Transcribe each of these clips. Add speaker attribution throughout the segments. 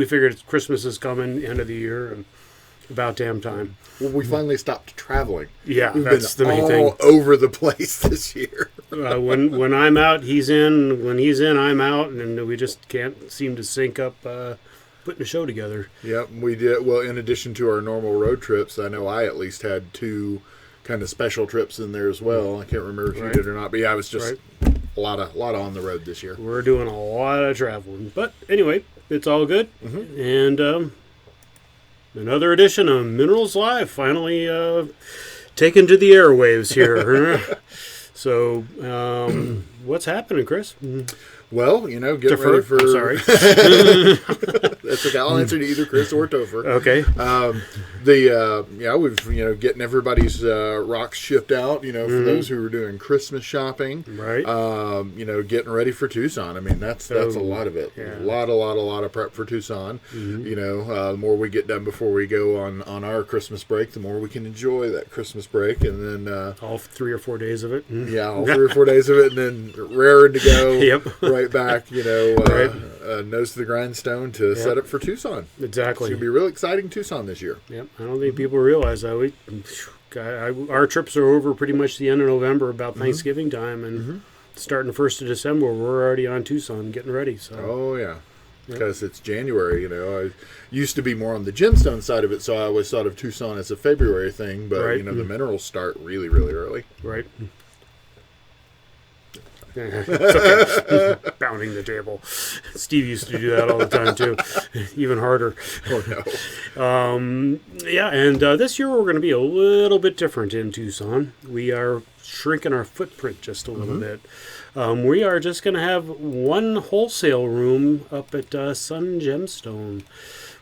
Speaker 1: We figured Christmas is coming, end of the year, and about damn time.
Speaker 2: Well, we finally stopped traveling.
Speaker 1: Yeah,
Speaker 2: We've
Speaker 1: that's
Speaker 2: been
Speaker 1: the main
Speaker 2: all
Speaker 1: thing.
Speaker 2: over the place this year.
Speaker 1: When I'm out, he's in. When he's in, I'm out, and we just can't seem to sync up putting a show together.
Speaker 2: Yep, we did. Well, in addition to our normal road trips, I know I at least had 2 kind of special trips in there as well. I can't remember if you did or not, but yeah, it was just a lot on the road this year.
Speaker 1: We're doing a lot of traveling, but anyway, it's all good. And another edition of Minerals Live finally taken to the airwaves here. So, what's happening, Chris?
Speaker 2: Well, get ready for...
Speaker 1: I'm sorry.
Speaker 2: That's okay. I'll answer to either Chris or Topher.
Speaker 1: Okay.
Speaker 2: We've, getting everybody's rocks shipped out, for those who are doing Christmas shopping.
Speaker 1: Right.
Speaker 2: Getting ready for Tucson. I mean, that's a lot of it.
Speaker 1: Yeah.
Speaker 2: A lot of prep for Tucson. The more we get done before we go on our Christmas break, the more we can enjoy that Christmas break. And then...
Speaker 1: all 3 or 4 days of it.
Speaker 2: Yeah, all 3 or 4 days of it, and then raring to go.
Speaker 1: Yep.
Speaker 2: Right back, nose to the grindstone to set up for Tucson.
Speaker 1: Exactly.
Speaker 2: It's going to be real exciting Tucson this year.
Speaker 1: Yep. I don't think people realize that. Our trips are over pretty much the end of November, about Thanksgiving time, and starting the 1st of December, we're already on Tucson getting ready. So.
Speaker 2: Oh, yeah. Because it's January, I used to be more on the gemstone side of it, so I always thought of Tucson as a February thing, but, the minerals start really, really early.
Speaker 1: Right. It's okay. Pounding the table. Steve used to do that all the time too. Even harder.
Speaker 2: Oh no.
Speaker 1: And this year we're going to be a little bit different in Tucson. We are shrinking our footprint just a little bit. We are just going to have one wholesale room up at Sun Gemstone.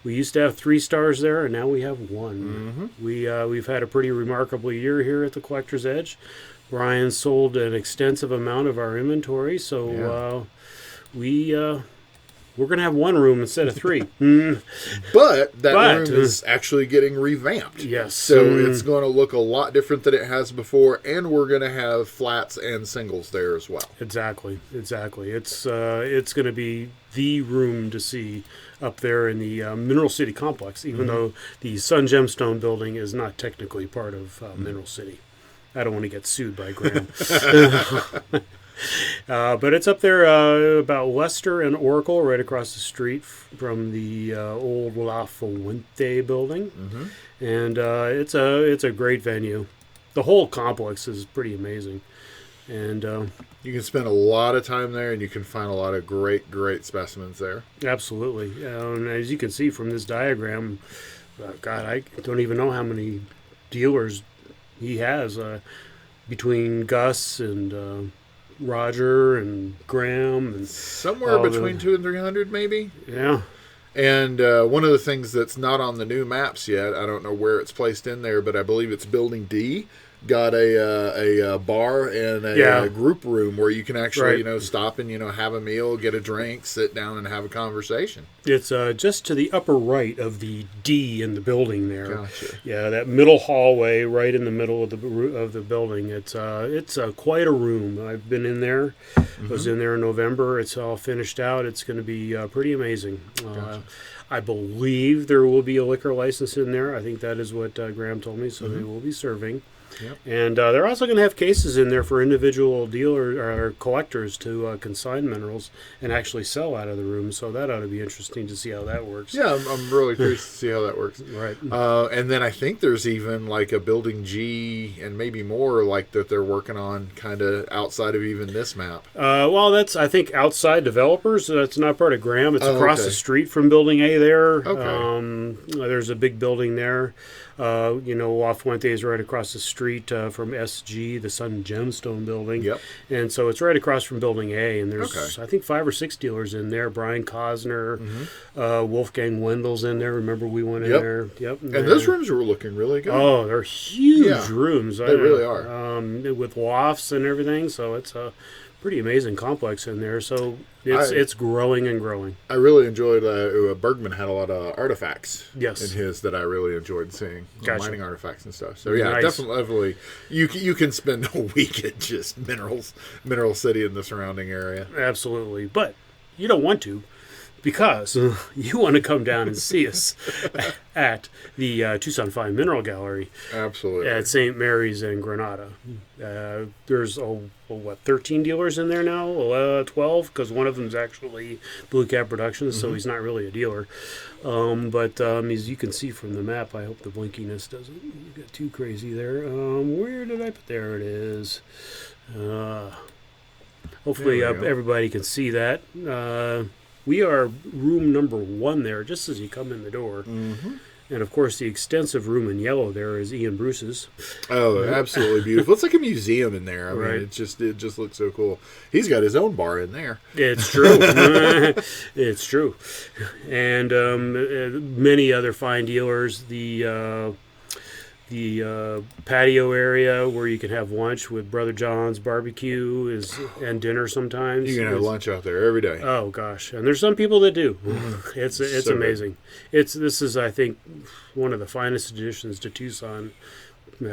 Speaker 1: We used to have 3 stars there, and now we have 1. We've had a pretty remarkable year here at the Collector's Edge. Brian sold an extensive amount of our inventory, so we're going to have 1 room instead of 3.
Speaker 2: But that room is actually getting revamped.
Speaker 1: Yes.
Speaker 2: So it's going to look a lot different than it has before, and we're going to have flats and singles there as well.
Speaker 1: Exactly. It's going to be the room to see up there in the Mineral City complex, even though the Sun Gemstone building is not technically part of Mineral City. I don't want to get sued by Graham. But it's up there about Lester and Oracle, right across the street from the old La Fuente building. And it's a great venue. The whole complex is pretty amazing. And
Speaker 2: you can spend a lot of time there, and you can find a lot of great specimens there.
Speaker 1: Absolutely. And as you can see from this diagram, God, I don't even know how many dealers he has between Gus and Roger and Graham, and
Speaker 2: somewhere between 200 and 300 maybe.
Speaker 1: Yeah.
Speaker 2: And one of the things that's not on the new maps yet, I don't know where it's placed in there, but I believe it's Building D. Got a bar and a group room where you can actually stop and have a meal, get a drink, sit down, and have a conversation.
Speaker 1: It's just to the upper right of the D in the building there.
Speaker 2: Gotcha.
Speaker 1: Yeah, that middle hallway right in the middle of the building. It's quite a room. I've been in there. I was in there in November. It's all finished out. It's going to be pretty amazing.
Speaker 2: Gotcha.
Speaker 1: I believe there will be a liquor license in there. I think that is what Graham told me. So they will be serving.
Speaker 2: Yep.
Speaker 1: And they're also going to have cases in there for individual dealers or collectors to consign minerals and actually sell out of the room. So that ought to be interesting to see how that works.
Speaker 2: Yeah, I'm really curious to see how that works.
Speaker 1: Right.
Speaker 2: And then I think there's even like a Building G and maybe more like that they're working on kind of outside of even this map.
Speaker 1: Well, that's, I think, outside developers. That's not part of Graham. It's across the street from Building A there.
Speaker 2: Okay.
Speaker 1: There's a big building there. La Fuente is right across the street from SG, the Sun Gemstone building.
Speaker 2: Yep.
Speaker 1: And so it's right across from Building A. And there's,
Speaker 2: Okay.
Speaker 1: I think, 5 or 6 dealers in there. Brian Cosner, Wolfgang Wendel's in there. Remember we went in there? Yep.
Speaker 2: And those rooms were looking really good.
Speaker 1: Oh, they're huge rooms.
Speaker 2: They really are.
Speaker 1: With lofts and everything. So it's a pretty amazing complex in there. So it's growing and growing.
Speaker 2: I really enjoyed Bergman had a lot of artifacts in
Speaker 1: Yes.
Speaker 2: his that I really enjoyed seeing.
Speaker 1: Gotcha.
Speaker 2: Mining artifacts and stuff. So yeah,
Speaker 1: Nice.
Speaker 2: definitely you can spend a week at just Mineral City and the surrounding area.
Speaker 1: Absolutely. But you don't want to, because you want to come down and see us at the Tucson Fine Mineral Gallery.
Speaker 2: Absolutely.
Speaker 1: At St. Mary's in Granada. There's, 13 dealers in there now? 12, because one of them is actually Blue Cat Productions, so he's not really a dealer. But as you can see from the map, I hope the blinkiness doesn't get too crazy there. Where did I put? There it is. Hopefully everybody can see that. We are room number 1 there, just as you come in the door. Mm-hmm. And, of course, the extensive room in yellow there is Ian Bruce's.
Speaker 2: Oh, absolutely beautiful. It's like a museum in there. I mean, it just looks so cool. He's got his own bar in there.
Speaker 1: It's true. It's true. And many other fine dealers. The patio area where you can have lunch with Brother John's barbecue and dinner sometimes.
Speaker 2: You can have lunch out there every day.
Speaker 1: Oh gosh, and there's some people that do. It's so amazing. This is, I think, one of the finest additions to Tucson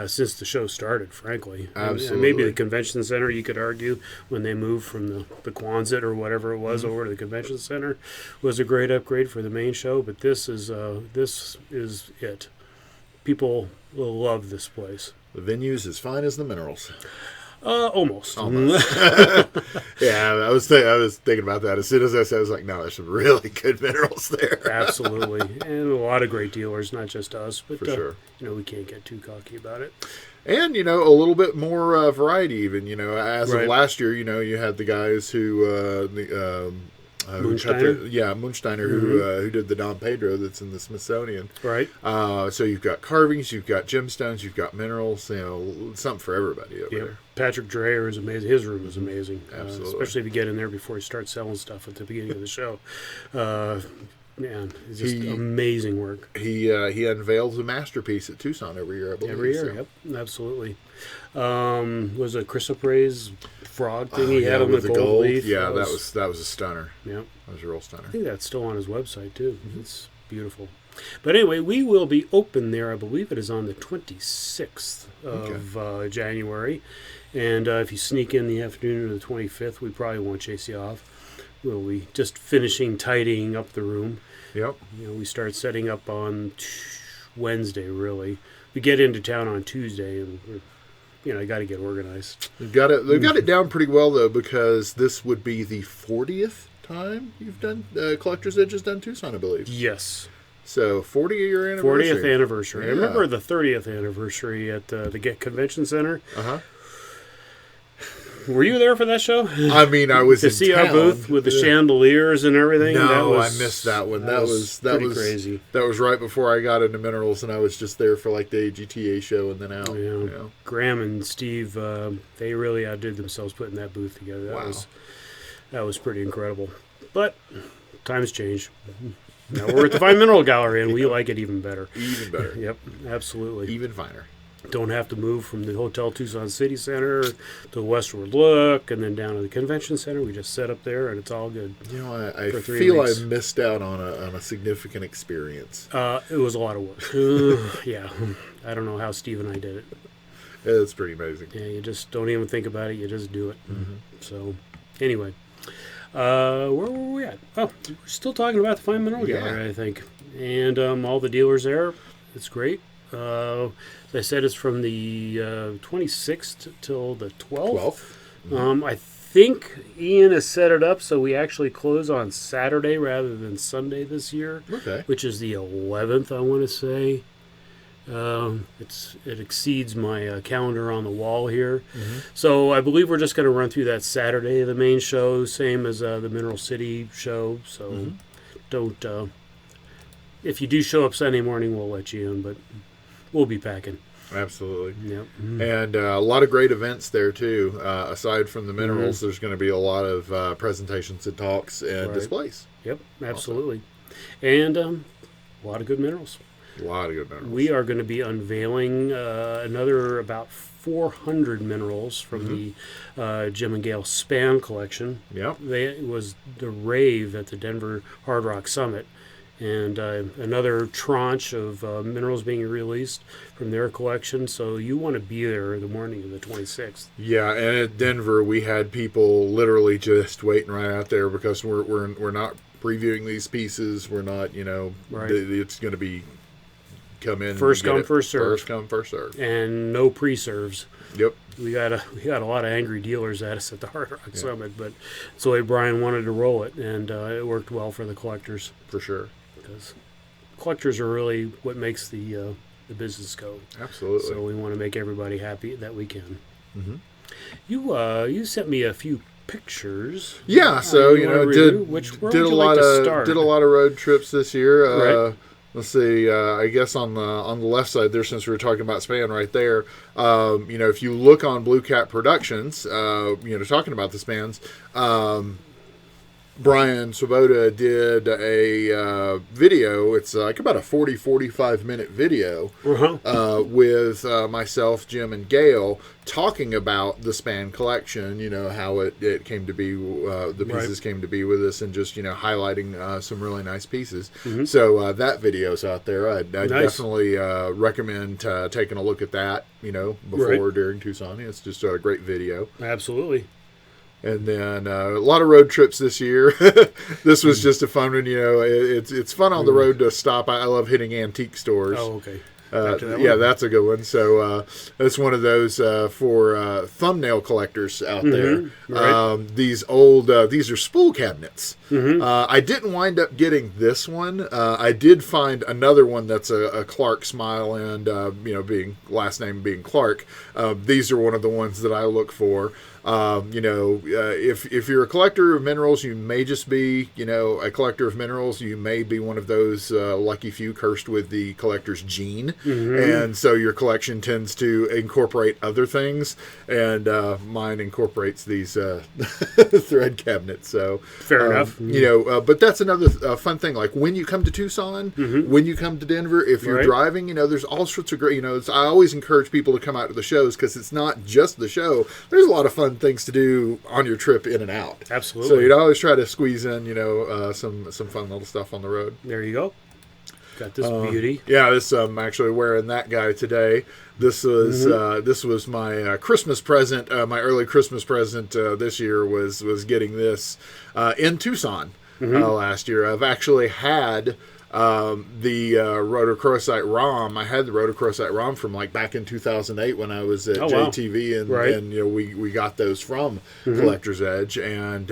Speaker 1: since the show started. Frankly,
Speaker 2: absolutely.
Speaker 1: And maybe the convention center, you could argue, when they moved from the Quonset or whatever it was over to the convention center, was a great upgrade for the main show. But this is it. People will love this place.
Speaker 2: The venue's as fine as the minerals.
Speaker 1: Almost.
Speaker 2: Yeah, I was thinking about that. As soon as I said, I was like, no, there's some really good minerals there.
Speaker 1: Absolutely. And a lot of great dealers, not just us. But,
Speaker 2: for sure.
Speaker 1: We can't get too cocky about it.
Speaker 2: And, a little bit more variety even. As of last year, you had the guys who...
Speaker 1: Moonsteiner?
Speaker 2: Moonsteiner, who did the Don Pedro that's in the Smithsonian.
Speaker 1: Right.
Speaker 2: So you've got carvings, you've got gemstones, you've got minerals, something for everybody over there.
Speaker 1: Patrick Dreyer is amazing. His room is amazing.
Speaker 2: Absolutely.
Speaker 1: Especially if you get in there before he starts selling stuff at the beginning of the show. Man, it's just amazing work.
Speaker 2: He unveils a masterpiece at Tucson every year, I believe.
Speaker 1: Every year, yep, absolutely. Was it chrysoprase frog thing he had on the gold leaf?
Speaker 2: Yeah, that was a stunner.
Speaker 1: Yeah,
Speaker 2: that was a real stunner.
Speaker 1: I think that's still on his website too. Mm-hmm. It's beautiful. But anyway, we will be open there. I believe it is on the 26th of January, and if you sneak in the afternoon of the 25th, we probably won't chase you off. We'll be just finishing tidying up the room.
Speaker 2: Yep.
Speaker 1: We start setting up on Wednesday. Really, we get into town on Tuesday, and I got to get organized.
Speaker 2: They've got it down pretty well though, because this would be the 40th time you've done Collector's Edge has done Tucson, I believe.
Speaker 1: Yes.
Speaker 2: So 40-year anniversary.
Speaker 1: 40th anniversary. Yeah. I remember the 30th anniversary at the Convention Center.
Speaker 2: Uh-huh.
Speaker 1: Were you there for that show?
Speaker 2: I mean, I was
Speaker 1: to see our booth with the chandeliers and everything.
Speaker 2: No, I missed that one. That was
Speaker 1: crazy.
Speaker 2: That was right before I got into minerals, and I was just there for like the AGTA show and then out.
Speaker 1: Yeah. Graham and Steve, they really outdid themselves putting that booth together. That was pretty incredible. But times change. Now we're at the Fine Mineral Gallery, and we like it even better.
Speaker 2: Even better.
Speaker 1: Yep, absolutely.
Speaker 2: Even finer.
Speaker 1: Don't have to move from the Hotel Tucson City Center to the Westward Look and then down to the Convention Center. We just set up there, and it's all good.
Speaker 2: I feel I missed out on a significant experience.
Speaker 1: It was a lot of work. Yeah. I don't know how Steve and I did it.
Speaker 2: It's pretty amazing.
Speaker 1: Yeah, you just don't even think about it. You just do it. Mm-hmm. So, anyway. Where were we at? Oh, we're still talking about the Fine Mineral Gallery, I think. And all the dealers there. It's great. As I said, it's from the 26th till the 12th. Mm-hmm. I think Ian has set it up so we actually close on Saturday rather than Sunday this year.
Speaker 2: Okay.
Speaker 1: Which is the 11th, I want to say. It exceeds my calendar on the wall here. Mm-hmm. So I believe we're just going to run through that Saturday, the main show, same as the Mineral City show. So don't... if you do show up Sunday morning, we'll let you in, but we'll be packing.
Speaker 2: Absolutely.
Speaker 1: Yep. Mm-hmm.
Speaker 2: And a lot of great events there, too. Aside from the minerals, there's going to be a lot of presentations and talks and displays.
Speaker 1: Yep, absolutely. And a lot of good minerals.
Speaker 2: A lot of good minerals.
Speaker 1: We are going to be unveiling another about 400 minerals from the Jim and Gail Span collection.
Speaker 2: Yep.
Speaker 1: It was the rave at the Denver Hard Rock Summit. And another tranche of minerals being released from their collection. So you want to be there the morning of the 26th.
Speaker 2: Yeah, and at Denver, we had people literally just waiting right out there because we're not previewing these pieces. We're not,
Speaker 1: Right.
Speaker 2: it's going to be come in
Speaker 1: first come, first serve.
Speaker 2: First come, first serve.
Speaker 1: And no pre-serves.
Speaker 2: Yep.
Speaker 1: We got a lot of angry dealers at us at the Hard Rock Summit, but it's the way Brian wanted to roll it, and it worked well for the collectors.
Speaker 2: For sure.
Speaker 1: Because collectors are really what makes the business go.
Speaker 2: Absolutely.
Speaker 1: So we want to make everybody happy that we can.
Speaker 2: Mm-hmm.
Speaker 1: You sent me a few pictures.
Speaker 2: Yeah, so
Speaker 1: did
Speaker 2: a lot of road trips this year.
Speaker 1: Right.
Speaker 2: Let's see. I guess on the left side there, since we were talking about span right there, if you look on Blue Cat Productions, talking about the spans, Brian Swoboda did a video. It's like about a 45 minute video with myself, Jim, and Gail talking about the span collection, how it came to be, the pieces came to be with us, and just, highlighting some really nice pieces. Mm-hmm. So that video's out there. I'd definitely recommend taking a look at that, before or during Tucson. It's just a great video.
Speaker 1: Absolutely.
Speaker 2: And then a lot of road trips this year. This was just a fun one. It's fun on the road to stop. I love hitting antique stores.
Speaker 1: Oh, okay.
Speaker 2: That's a good one. So that's one of those for thumbnail collectors out there. Right. These are spool cabinets. Mm-hmm. I didn't wind up getting this one. I did find another one that's a Clark Smile, and being last name being Clark. These are one of the ones that I look for. If you're a collector of minerals, you may just be, a collector of minerals. You may be one of those lucky few cursed with the collector's gene. Mm-hmm. And so your collection tends to incorporate other things. And mine incorporates these thread cabinets. So
Speaker 1: fair enough.
Speaker 2: But that's another fun thing. Like when you come to Tucson, when you come to Denver, if you're driving, there's all sorts of great, I always encourage people to come out to the shows, because it's not just the show. There's a lot of fun things to do on your trip in and out.
Speaker 1: Absolutely.
Speaker 2: So you'd always try to squeeze in, some fun little stuff on the road.
Speaker 1: There you go. Got this beauty.
Speaker 2: Yeah, I'm actually wearing that guy today. This was my Christmas present. My early Christmas present this year was getting this in Tucson last year. I've actually had the rhodochrosite ROM. I had the rhodochrosite ROM from back in 2008 when I was at JTV, and we got those from Collector's Edge, and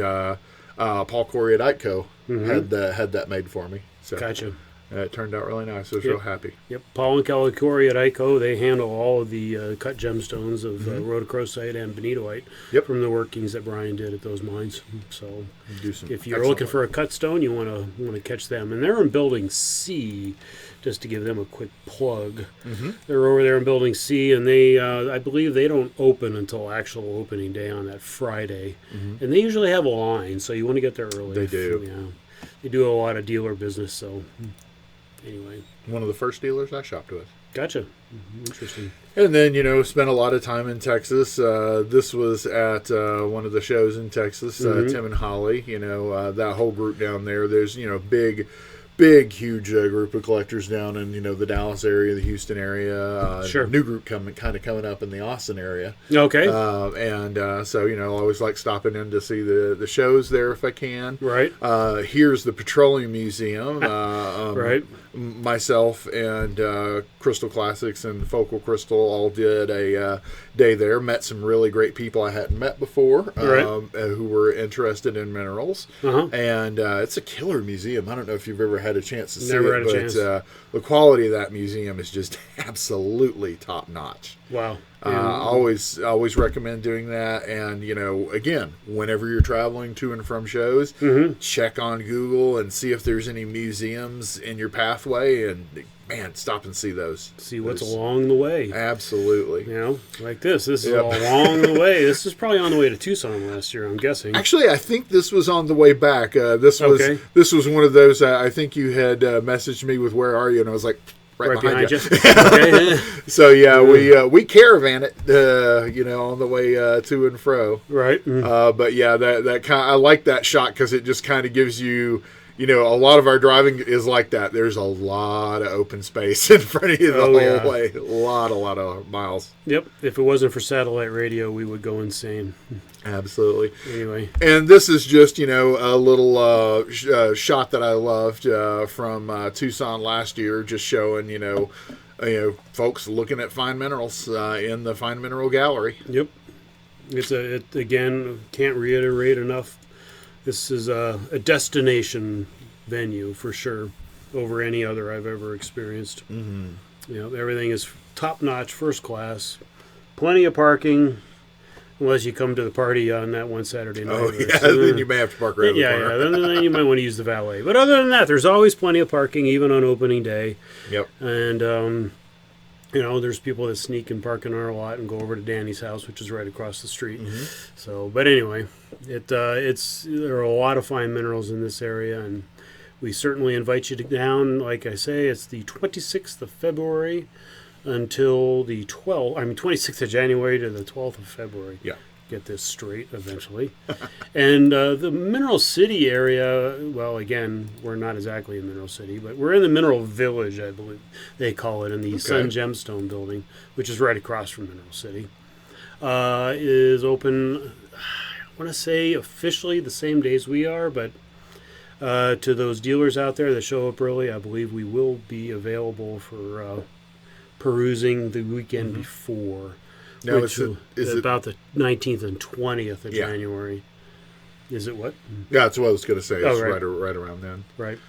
Speaker 2: Paul Corey at Itco had that made for me. So
Speaker 1: gotcha.
Speaker 2: It turned out really nice. I was real happy.
Speaker 1: Yep. Paul and Kelly Corey at Itco, they handle all of the cut gemstones of rhodochrosite and benitoite from the workings that Brian did at those mines. So if you're looking for a cut stone, you want to catch them. And they're in Building C, just to give them a quick plug. Mm-hmm. They're over there in Building C, and they I believe they don't open until actual opening day on that Friday. Mm-hmm. And they usually have a line, so you want to get there early.
Speaker 2: They do.
Speaker 1: They do a lot of dealer business, so... Anyway,
Speaker 2: one of the first dealers I shopped with.
Speaker 1: Gotcha. Interesting.
Speaker 2: And then, spent a lot of time in Texas. This was at one of the shows in Texas, Tim and Holly, that whole group down there. There's, huge group of collectors down in, the Dallas area, the Houston area.
Speaker 1: Sure.
Speaker 2: New group coming up in the Austin area.
Speaker 1: Okay.
Speaker 2: So, I always like stopping in to see the shows there if I can.
Speaker 1: Right.
Speaker 2: Here's the Petroleum Museum.
Speaker 1: Right.
Speaker 2: Myself and Crystal Classics and Focal Crystal all did a day there. Met some really great people I hadn't met before who were interested in minerals. And it's a killer museum. I don't know if you've ever had a chance to see it, but the quality of that museum is just absolutely top notch.
Speaker 1: Wow.
Speaker 2: Always recommend doing that. And, again, whenever you're traveling to and from shows, check on Google and see if there's any museums in your pathway, and, man, stop and see those.
Speaker 1: See what's along the way.
Speaker 2: Absolutely.
Speaker 1: Like this. This is along the way. This is probably on the way to Tucson last year, I'm guessing.
Speaker 2: Actually, I think this was on the way back. This was one of those, I think you had messaged me with "Where are you?" and I was like... Right behind you. Okay. So we caravan it, on the way to and fro.
Speaker 1: Right.
Speaker 2: But yeah, that kind I like that shot because it just kind of gives you, a lot of our driving is like that. There's a lot of open space in front of you the whole way. A lot of miles.
Speaker 1: Yep. If it wasn't for satellite radio, we would go insane.
Speaker 2: Absolutely.
Speaker 1: Anyway.
Speaker 2: And this is just, a little shot that I loved from Tucson last year, just showing, folks looking at fine minerals in the Fine Mineral Gallery.
Speaker 1: Yep. Again, can't reiterate enough. This is a destination venue for sure over any other I've ever experienced. Mm-hmm. Everything is top-notch, first class. Plenty of parking, unless you come to the party on that one Saturday night.
Speaker 2: Oh, yeah, then you may have to park around the corner.
Speaker 1: Then you might want to use the valet. But other than that, there's always plenty of parking, even on opening day.
Speaker 2: Yep.
Speaker 1: And, there's people that sneak and park in our lot and go over to Danny's house, which is right across the street. Mm-hmm. So, but anyway, there are a lot of fine minerals in this area, and we certainly invite you down. Like I say, it's the 26th of February until the 26th of January to the 12th of February.
Speaker 2: Yeah.
Speaker 1: Get this straight eventually. And the Mineral City area, well, again, we're not exactly in Mineral City, but we're in the Mineral Village, I believe they call it, in the Sun Gemstone building, which is right across from Mineral City. Is open, I want to say officially the same days we are, but to those dealers out there that show up early, I believe we will be available for perusing the weekend before.
Speaker 2: Now,
Speaker 1: which is about the 19th and 20th of January. Is it what?
Speaker 2: Yeah, that's what I was going to say. It's right around then.
Speaker 1: Right.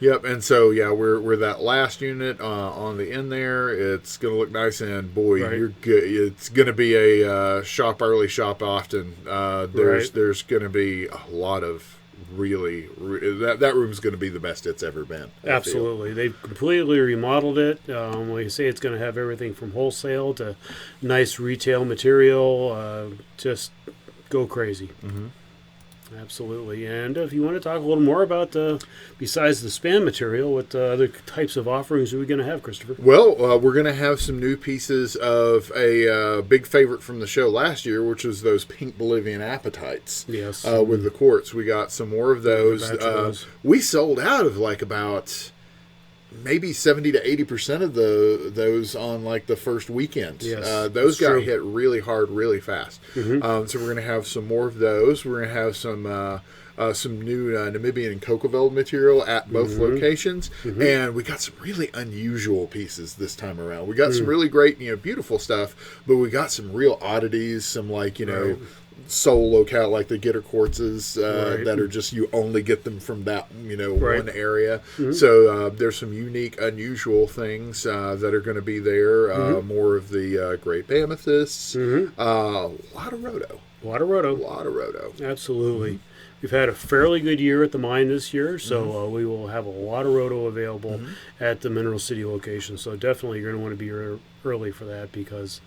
Speaker 2: Yep. And so, we're that last unit on the end there. It's going to look nice, and boy, you're good. It's going to be a shop early, shop often. There's going to be a lot of that room's going to be the best it's ever been.
Speaker 1: Absolutely. They've completely remodeled it. Like I say, it's going to have everything from wholesale to nice retail material. Just go crazy. Mm-hmm. Absolutely. And if you want to talk a little more about, besides the span material, what other types of offerings are we going to have, Christopher?
Speaker 2: Well, we're going to have some new pieces of a big favorite from the show last year, which was those pink Bolivian apatites.
Speaker 1: Yes.
Speaker 2: With the quartz. We got some more of those. We sold out of about maybe 70 to 80% of those on the first weekend.
Speaker 1: Yes,
Speaker 2: those got hit really hard, really fast. Mm-hmm. So we're going to have some more of those. We're going to have some new Namibian and Cocoveld material at both locations, and we got some really unusual pieces this time around. We got some really great, beautiful stuff, but we got some real oddities, some soul locale, like the Gitter quartzes that are just, you only get them from that one area. Mm-hmm. So there's some unique, unusual things that are going to be there. More of the grape amethysts. Mm-hmm. A lot of rhodo.
Speaker 1: Absolutely. Mm-hmm. We've had a fairly good year at the mine this year, so we will have a lot of rhodo available at the Mineral City location. So definitely you're going to want to be early for that, because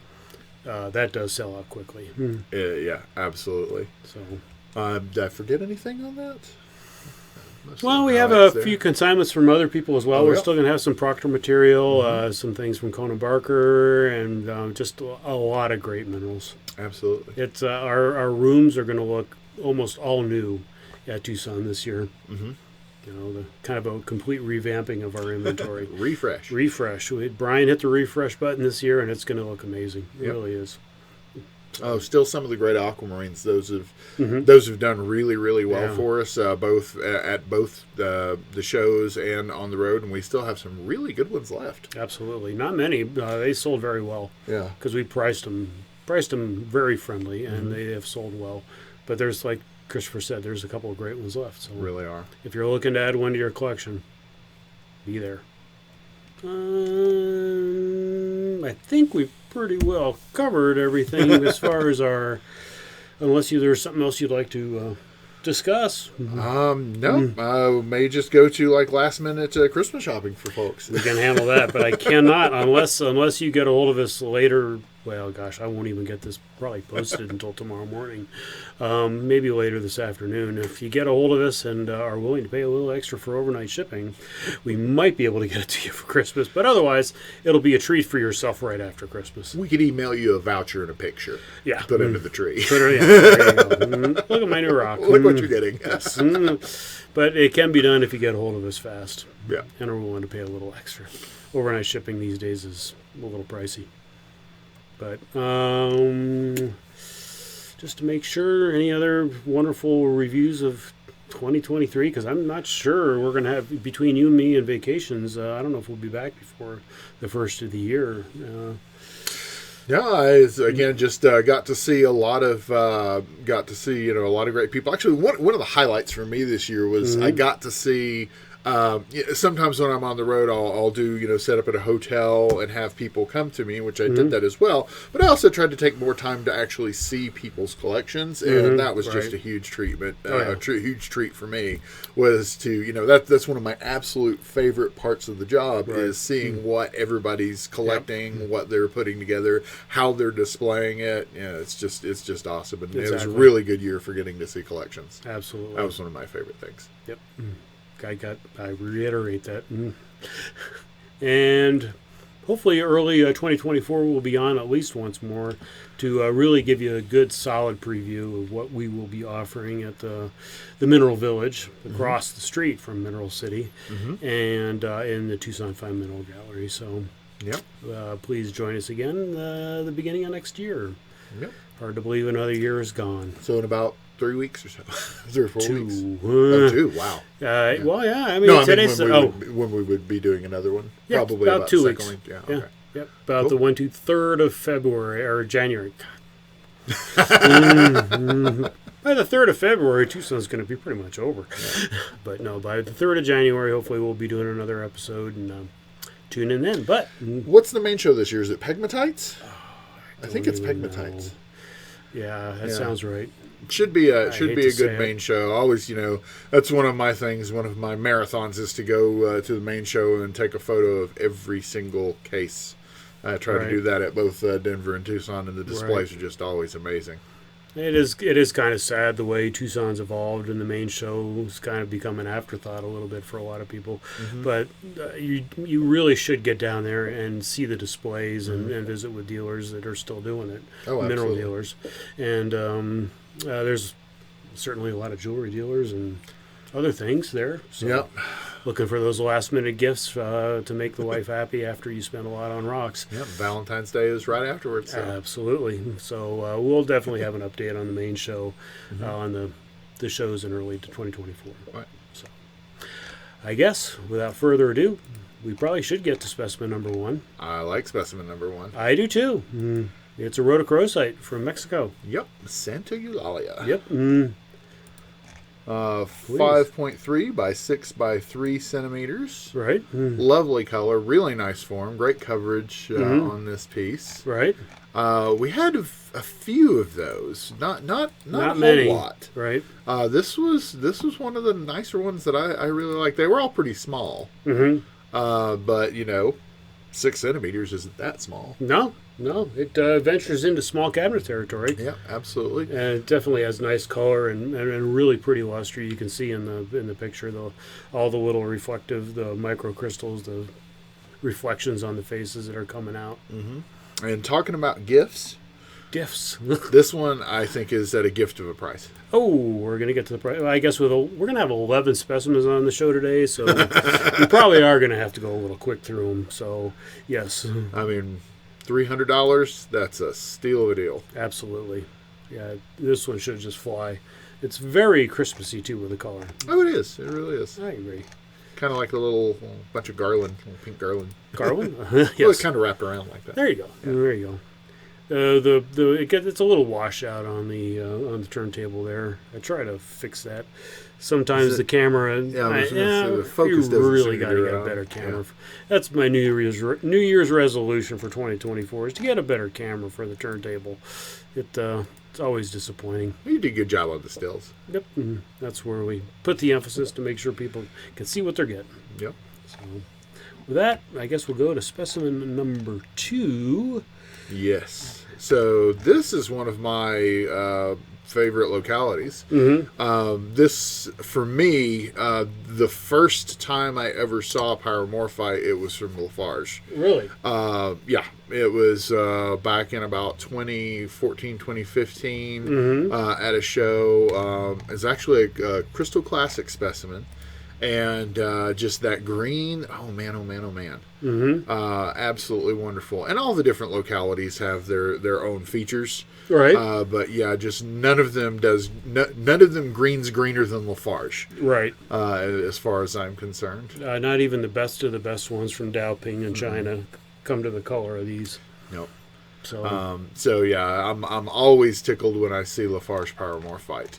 Speaker 1: that does sell out quickly.
Speaker 2: Yeah, absolutely.
Speaker 1: So,
Speaker 2: did I forget anything on that?
Speaker 1: Well, we have a few consignments from other people as well. We're still going to have some Proctor material, some things from Conan Barker, and just a lot of great minerals.
Speaker 2: Absolutely.
Speaker 1: It's our rooms are going to look almost all new at Tucson this year. Mm-hmm. The kind of a complete revamping of our inventory.
Speaker 2: Refresh.
Speaker 1: Brian hit the refresh button this year, and it's going to look amazing. It really is.
Speaker 2: Still some of the great aquamarines. Those have done really, really well for us, both at the shows and on the road, and we still have some really good ones left.
Speaker 1: Absolutely, not many. They sold very well.
Speaker 2: Yeah,
Speaker 1: because we priced them very friendly, and they have sold well. But there's, like Christopher said, there's a couple of great ones left. So
Speaker 2: really are.
Speaker 1: If you're looking to add one to your collection, be there. I think we've pretty well covered everything as far as unless there's something else you'd like to discuss.
Speaker 2: No. May just go to last minute Christmas shopping for folks.
Speaker 1: We can handle that, but I cannot unless you get a hold of us later well, gosh, I won't even get this probably posted until tomorrow morning. Maybe later this afternoon. If you get a hold of us and are willing to pay a little extra for overnight shipping, we might be able to get it to you for Christmas. But otherwise, it'll be a treat for yourself right after Christmas.
Speaker 2: We could email you a voucher and a picture.
Speaker 1: Yeah.
Speaker 2: Put under the tree.
Speaker 1: There you go. Look at my new rock.
Speaker 2: Look what you're getting. Yes.
Speaker 1: But it can be done if you get a hold of us fast.
Speaker 2: Yeah.
Speaker 1: And are willing to pay a little extra. Overnight shipping these days is a little pricey. But just to make sure, any other wonderful reviews of 2023? Because I'm not sure we're going to have, between you and me and vacations, I don't know if we'll be back before the first of the year.
Speaker 2: Yeah, I again just got to see a lot of a lot of great people. Actually, one of the highlights for me this year was I got to see. Sometimes when I'm on the road, I'll do, set up at a hotel and have people come to me, which I did that as well. But I also tried to take more time to actually see people's collections, and that was just a huge treatment, huge treat for me. Was to, that's one of my absolute favorite parts of the job is seeing what everybody's collecting, what they're putting together, how they're displaying it. Yeah, it's just awesome, and it was a really good year for getting to see collections.
Speaker 1: Absolutely,
Speaker 2: that was one of my favorite things.
Speaker 1: Yep. I reiterate that. And hopefully early 2024 we'll be on at least once more to really give you a good solid preview of what we will be offering at the Mineral Village across the street from Mineral City and in the Tucson Fine Mineral Gallery. So please join us again the beginning of next year. Yep. Hard to believe another year is gone.
Speaker 2: So in about 3 weeks or so. 3 or 4
Speaker 1: 2.
Speaker 2: weeks. 2. Wow.
Speaker 1: Well, yeah. I mean, today's
Speaker 2: when we would be doing another one.
Speaker 1: Yeah,
Speaker 2: probably
Speaker 1: about 2 weeks.
Speaker 2: Week. Yeah.
Speaker 1: Yeah.
Speaker 2: Okay.
Speaker 1: Yep. About the 3rd of February or January. By the 3rd of February, Tucson's going to be pretty much over. Yeah. But no, by the 3rd of January, hopefully we'll be doing another episode and tune in then. But
Speaker 2: what's the main show this year? Is it Pegmatites? I think it's Pegmatites.
Speaker 1: Know. Yeah, that sounds right.
Speaker 2: Should be a good main show. Always, that's one of my things. One of my marathons is to go to the main show and take a photo of every single case. I try to do that at both Denver and Tucson, and the displays are just always amazing.
Speaker 1: It is kind of sad the way Tucson's evolved, and the main show's kind of become an afterthought a little bit for a lot of people. But you really should get down there and see the displays and visit with dealers that are still doing it, mineral dealers. And there's certainly a lot of jewelry dealers and other things there. So looking for those last-minute gifts to make the wife happy after you spend a lot on rocks.
Speaker 2: Yep, Valentine's Day is right afterwards. So.
Speaker 1: Absolutely. So we'll definitely have an update on the main show on the shows in early 2024.
Speaker 2: Right.
Speaker 1: So I guess, without further ado, we probably should get to specimen number 1.
Speaker 2: I like specimen number 1.
Speaker 1: I do too. It's a rhodochrosite from Mexico.
Speaker 2: Yep, Santa Eulalia.
Speaker 1: Yep.
Speaker 2: 5.3 by 6 by 3 centimeters.
Speaker 1: Right.
Speaker 2: Lovely color, really nice form, great coverage on this piece.
Speaker 1: Right.
Speaker 2: We had a few of those, not a
Speaker 1: many.
Speaker 2: whole lot.
Speaker 1: Right.
Speaker 2: This was one of the nicer ones that I really like. They were all pretty small. But 6 centimeters isn't that small.
Speaker 1: No, it ventures into small cabinet territory.
Speaker 2: Yeah, absolutely.
Speaker 1: And it definitely has nice color and really pretty luster. You can see in the picture all the little reflective, the microcrystals, the reflections on the faces that are coming out.
Speaker 2: And talking about gifts. This one I think is at a gift of a price.
Speaker 1: Oh, we're gonna get to the price. Well, I guess we're gonna have 11 specimens on the show today, so we probably are gonna have to go a little quick through them. So yes,
Speaker 2: I mean. $300, that's a steal of a deal.
Speaker 1: Absolutely. Yeah, this one should just fly. It's very Christmassy, too, with the color.
Speaker 2: Oh, it is. It really is.
Speaker 1: I agree.
Speaker 2: Kind of like a little bunch of garland, little pink garland.
Speaker 1: Garland?
Speaker 2: Yes. Well, it's kind of wrapped around like that.
Speaker 1: There you go. Yeah. There you go. It's a little washout on the turntable there. I try to fix that. Sometimes the camera,
Speaker 2: the focus
Speaker 1: you really got to get a better camera. Yeah. That's my New Year's resolution for 2024 is to get a better camera for the turntable. It's always disappointing.
Speaker 2: You did a good job on the stills.
Speaker 1: Yep, that's where we put the emphasis to make sure people can see what they're getting.
Speaker 2: Yep.
Speaker 1: So with that, I guess we'll go to specimen number 2.
Speaker 2: Yes. So this is one of my favorite localities. This, for me, the first time I ever saw a pyromorphite, it was from Lafarge.
Speaker 1: Really?
Speaker 2: Yeah. It was back in about 2014, 2015 at a show. It's actually a Crystal Classic specimen. And just that green, oh man. Absolutely wonderful. And all the different localities have their own features.
Speaker 1: Right.
Speaker 2: But yeah, just none of them green's greener than Lafarge.
Speaker 1: Right.
Speaker 2: As far as I'm concerned.
Speaker 1: Not even the best of the best ones from Daoping in China come to the color of these.
Speaker 2: Nope.
Speaker 1: So,
Speaker 2: yeah, I'm always tickled when I see Lafarge pyromorphite.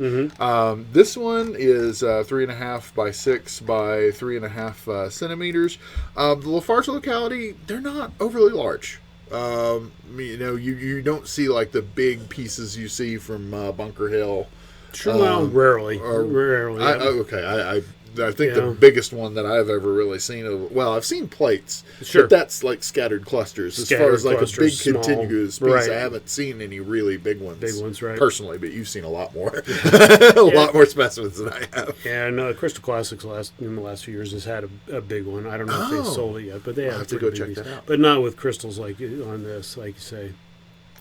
Speaker 2: This one is 3.5 by 6 by 3.5 centimeters. The Lafarge locality, they're not overly large. You don't see like the big pieces you see from Bunker Hill.
Speaker 1: Sure, well, rarely. Rarely.
Speaker 2: Yeah. I think the biggest one that I've ever really seen, I've seen plates,
Speaker 1: sure,
Speaker 2: but that's like scattered clusters. As far as like a big small, continuous piece, right. I haven't seen any really big ones.
Speaker 1: Big ones, right?
Speaker 2: Personally, but you've seen a lot more, a lot more specimens than I have.
Speaker 1: And Crystal Classics in the last few years has had a big one. I don't know if they sold it yet, but they have
Speaker 2: to go check that out.
Speaker 1: But not with crystals like on this, like you say.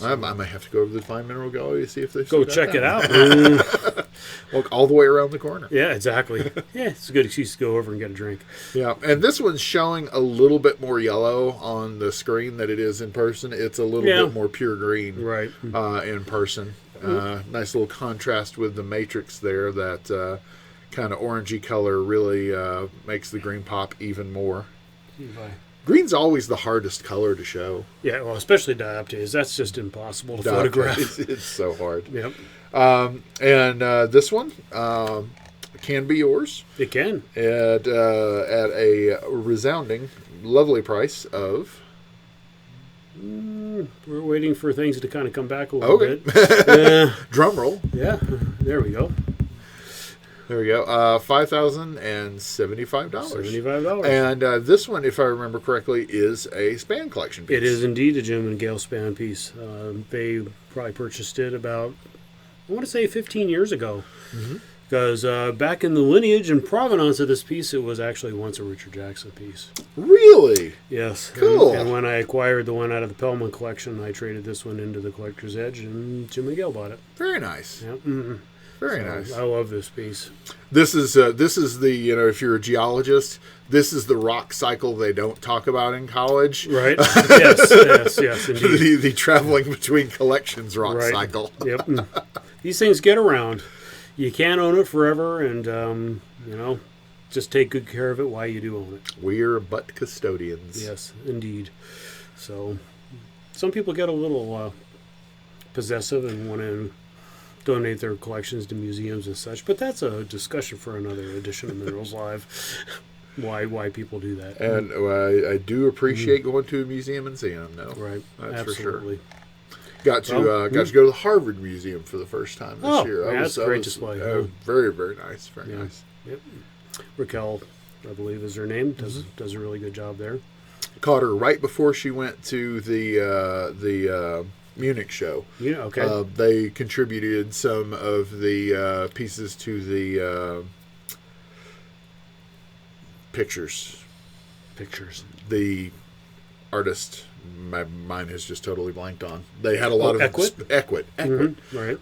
Speaker 2: I might have to go to the Fine Mineral Gallery to see if they
Speaker 1: go check it out.
Speaker 2: Walk all the way around the corner.
Speaker 1: Yeah, exactly. Yeah, it's a good excuse to go over and get a drink.
Speaker 2: Yeah, and this one's showing a little bit more yellow on the screen than it is in person. It's a little bit more pure green,
Speaker 1: right,
Speaker 2: in person. Nice little contrast with the matrix there. That kind of orangey color really makes the green pop even more. Green's always the hardest color to show.
Speaker 1: Yeah, well, especially dioptase. That's just impossible to photograph.
Speaker 2: It's so hard.
Speaker 1: Yep.
Speaker 2: And this one can be yours.
Speaker 1: It can.
Speaker 2: At a resounding, lovely price of...
Speaker 1: we're waiting for things to kind of come back a little bit.
Speaker 2: Drum roll.
Speaker 1: Yeah, there we go.
Speaker 2: There we go. $5,075.
Speaker 1: $75.
Speaker 2: And this one, if I remember correctly, is a span collection piece.
Speaker 1: It is indeed a Jim and Gail span piece. They probably purchased it about, I want to say 15 years ago. Because back in the lineage and provenance of this piece, it was actually once a Richard Jackson piece.
Speaker 2: Really?
Speaker 1: Yes.
Speaker 2: Cool.
Speaker 1: And when I acquired the one out of the Pellman collection, I traded this one into the Collector's Edge, and Jim and Gail bought it.
Speaker 2: Very nice.
Speaker 1: Yep.
Speaker 2: Very nice.
Speaker 1: I love this piece.
Speaker 2: This is the, if you're a geologist, this is the rock cycle they don't talk about in college.
Speaker 1: Right. Yes, indeed.
Speaker 2: the traveling between collections rock cycle.
Speaker 1: Yep. These things get around. You can't own it forever, and, just take good care of it while you do own it.
Speaker 2: We're but custodians.
Speaker 1: Yes, indeed. So, some people get a little possessive and want to donate their collections to museums and such, but that's a discussion for another edition of Minerals Live. Why people do that?
Speaker 2: And I do appreciate going to a museum and seeing them, though.
Speaker 1: Right,
Speaker 2: that's
Speaker 1: absolutely.
Speaker 2: For sure. Got to go to the Harvard Museum for the first time this year.
Speaker 1: That's a great display.
Speaker 2: Very, very nice. Very nice.
Speaker 1: Yep. Raquel, I believe is her name, does a really good job there.
Speaker 2: Caught her right before she went to the Munich show.
Speaker 1: Yeah, okay.
Speaker 2: They contributed some of the pieces to the pictures. The artist, my mind has just totally blanked on. They had a lot of Equit.
Speaker 1: Right.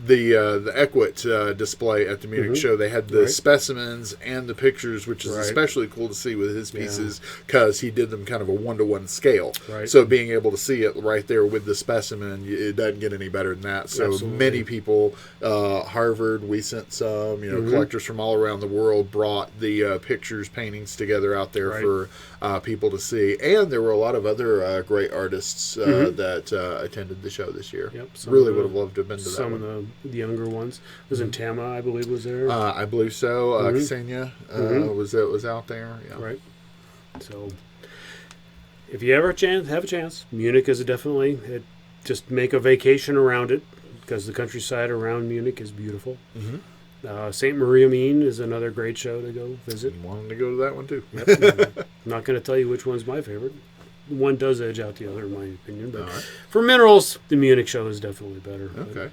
Speaker 2: The Equit display at the Munich show. They had the specimens and the pictures, which is especially cool to see with his pieces because he did them kind of a 1-to-1 scale.
Speaker 1: Right.
Speaker 2: So being able to see it right there with the specimen, it doesn't get any better than that. So many people, Harvard, we sent some. Collectors from all around the world brought the pictures, paintings together out there for people to see, and there were a lot of other great artists that attended the show this year.
Speaker 1: Yep,
Speaker 2: really would have loved to have been to that
Speaker 1: some
Speaker 2: one.
Speaker 1: of the younger ones. Was in Tama, I believe, was there.
Speaker 2: I believe so. Ksenia was out there. Yeah.
Speaker 1: Right. So, if you ever have a chance, Munich is just make a vacation around it because the countryside around Munich is beautiful. St. Maria Mean is another great show to go visit.
Speaker 2: Wanting to go to that one too.
Speaker 1: Yep. I'm not going to tell you which one's my favorite. One does edge out the other, in my opinion. But
Speaker 2: right.
Speaker 1: For minerals, the Munich show is definitely better.
Speaker 2: Okay.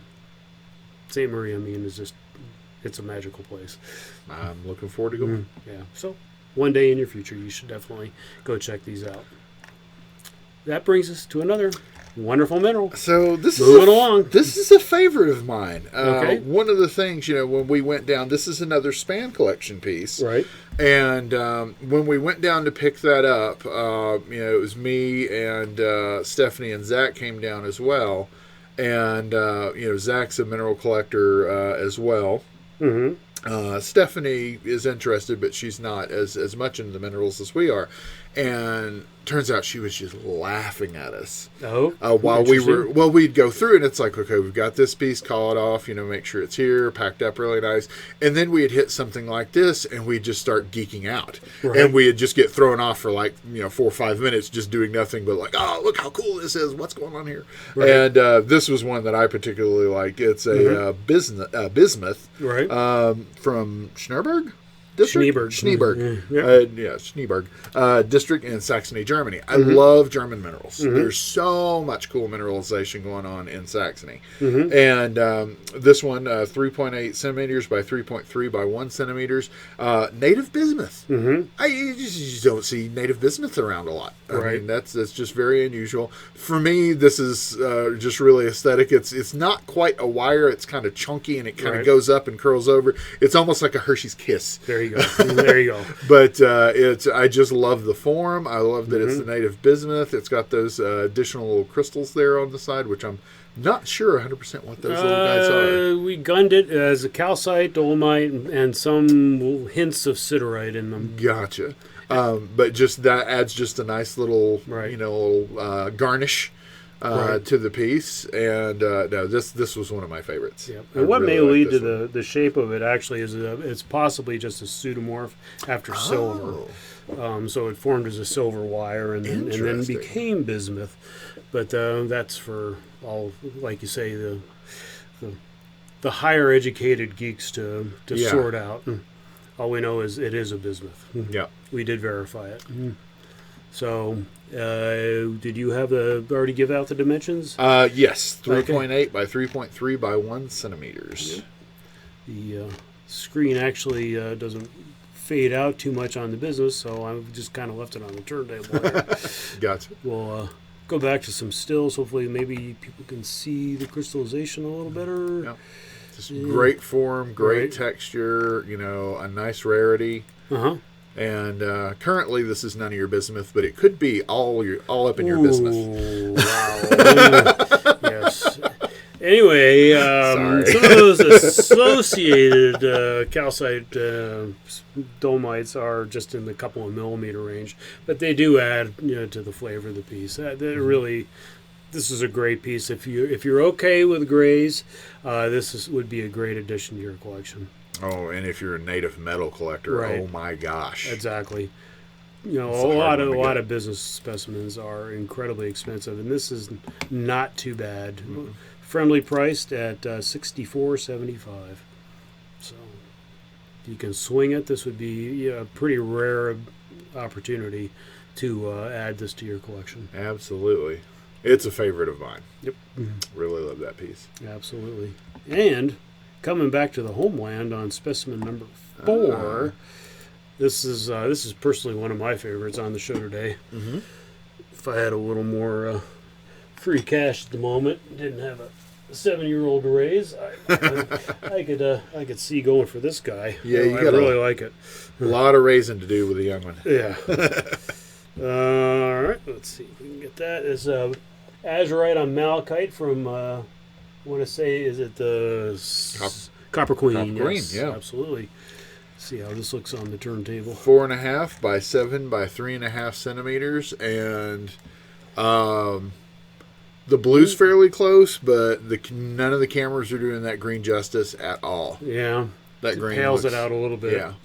Speaker 1: St. Maria Mean is just, it's a magical place.
Speaker 2: I'm looking forward to going.
Speaker 1: Yeah. So one day in your future, you should definitely go check these out. That brings us to another wonderful mineral.
Speaker 2: So this
Speaker 1: Moving along.
Speaker 2: This is a favorite of mine.
Speaker 1: Okay.
Speaker 2: One of the things, when we went down, this is another span collection piece.
Speaker 1: Right.
Speaker 2: And when we went down to pick that up, it was me and Stephanie and Zach came down as well. And, Zach's a mineral collector as well.
Speaker 1: Mm-hmm.
Speaker 2: Stephanie is interested, but she's not as much into the minerals as we are. And turns out she was just laughing at us.
Speaker 1: Oh,
Speaker 2: while we'd go through and it's like, okay, we've got this piece, call it off, make sure it's here, packed up really nice. And then we'd hit something like this and we'd just start geeking out. Right. And we'd just get thrown off for 4 or 5 minutes just doing nothing but like, oh, look how cool this is. What's going on here? Right. And this was one that I particularly like. It's a bismuth
Speaker 1: right.
Speaker 2: From Schneeberg?
Speaker 1: Schneeberg.
Speaker 2: Schneeberg District in Saxony, Germany. I love German minerals. There's so much cool mineralization going on in Saxony. And this one, 3.8 centimeters by 3.3 by 1 centimeters. Native bismuth. You just don't see native bismuth around a lot. I mean, that's just very unusual. For me, this is just really aesthetic. It's not quite a wire. It's kind of chunky and it kind of goes up and curls over. It's almost like a Hershey's Kiss.
Speaker 1: There you go. There you go.
Speaker 2: But I just love the form. I love that it's the native bismuth. It's got those additional little crystals there on the side, which I'm not sure 100% what those little guys are.
Speaker 1: We gunned it as a calcite, dolomite, and some hints of siderite in them.
Speaker 2: Gotcha. But just that adds just a nice little, garnish. To the piece, and no, this was one of my favorites.
Speaker 1: Yep. And what may lead to the shape of it actually is it's possibly just a pseudomorph after silver. So it formed as a silver wire and then became bismuth. But that's for all, like you say, the higher educated geeks to sort out. All we know is it is a bismuth.
Speaker 2: Yeah,
Speaker 1: we did verify it. So, did you already give out the dimensions?
Speaker 2: Yes, 3.8 by 3.3 by 1 centimeters.
Speaker 1: The screen actually doesn't fade out too much on the business, so I've just kind of left it on the turntable there.
Speaker 2: Gotcha.
Speaker 1: We'll go back to some stills. Hopefully, maybe people can see the crystallization a little better.
Speaker 2: Yep. Just great form, great texture, a nice rarity.
Speaker 1: Uh-huh.
Speaker 2: And currently, this is none of your bismuth, but it could be all up in your bismuth.
Speaker 1: Wow! Yes. Anyway, some of those associated calcite dolomites are just in the couple of millimeter range, but they do add to the flavor of the piece. Really, this is a great piece. If you're okay with grays, would be a great addition to your collection.
Speaker 2: Oh, and if you're a native metal collector, oh my gosh.
Speaker 1: Exactly. A lot of business specimens are incredibly expensive, and this is not too bad. Friendly priced at $64.75. So if you can swing it, this would be a pretty rare opportunity to add this to your collection.
Speaker 2: Absolutely. It's a favorite of mine.
Speaker 1: Yep.
Speaker 2: Really love that piece.
Speaker 1: Absolutely. And coming back to the homeland on specimen number 4, this is personally one of my favorites on the show today. If I had a little more free cash at the moment, didn't have a 7-year-old to raise, I could see going for this guy.
Speaker 2: Yeah,
Speaker 1: I really like it.
Speaker 2: A lot of raising to do with a young one.
Speaker 1: Yeah. All right, let's see if we can get that. It's azurite on malachite from. I want to say, is it the Copper Queen?
Speaker 2: Copper Queen, yeah.
Speaker 1: Absolutely. See how this looks on the turntable.
Speaker 2: 4.5 by 7 by 3.5 centimeters, and the blue's fairly close, but none of the cameras are doing that green justice at all.
Speaker 1: Yeah,
Speaker 2: that green
Speaker 1: pales it out a little bit.
Speaker 2: Yeah,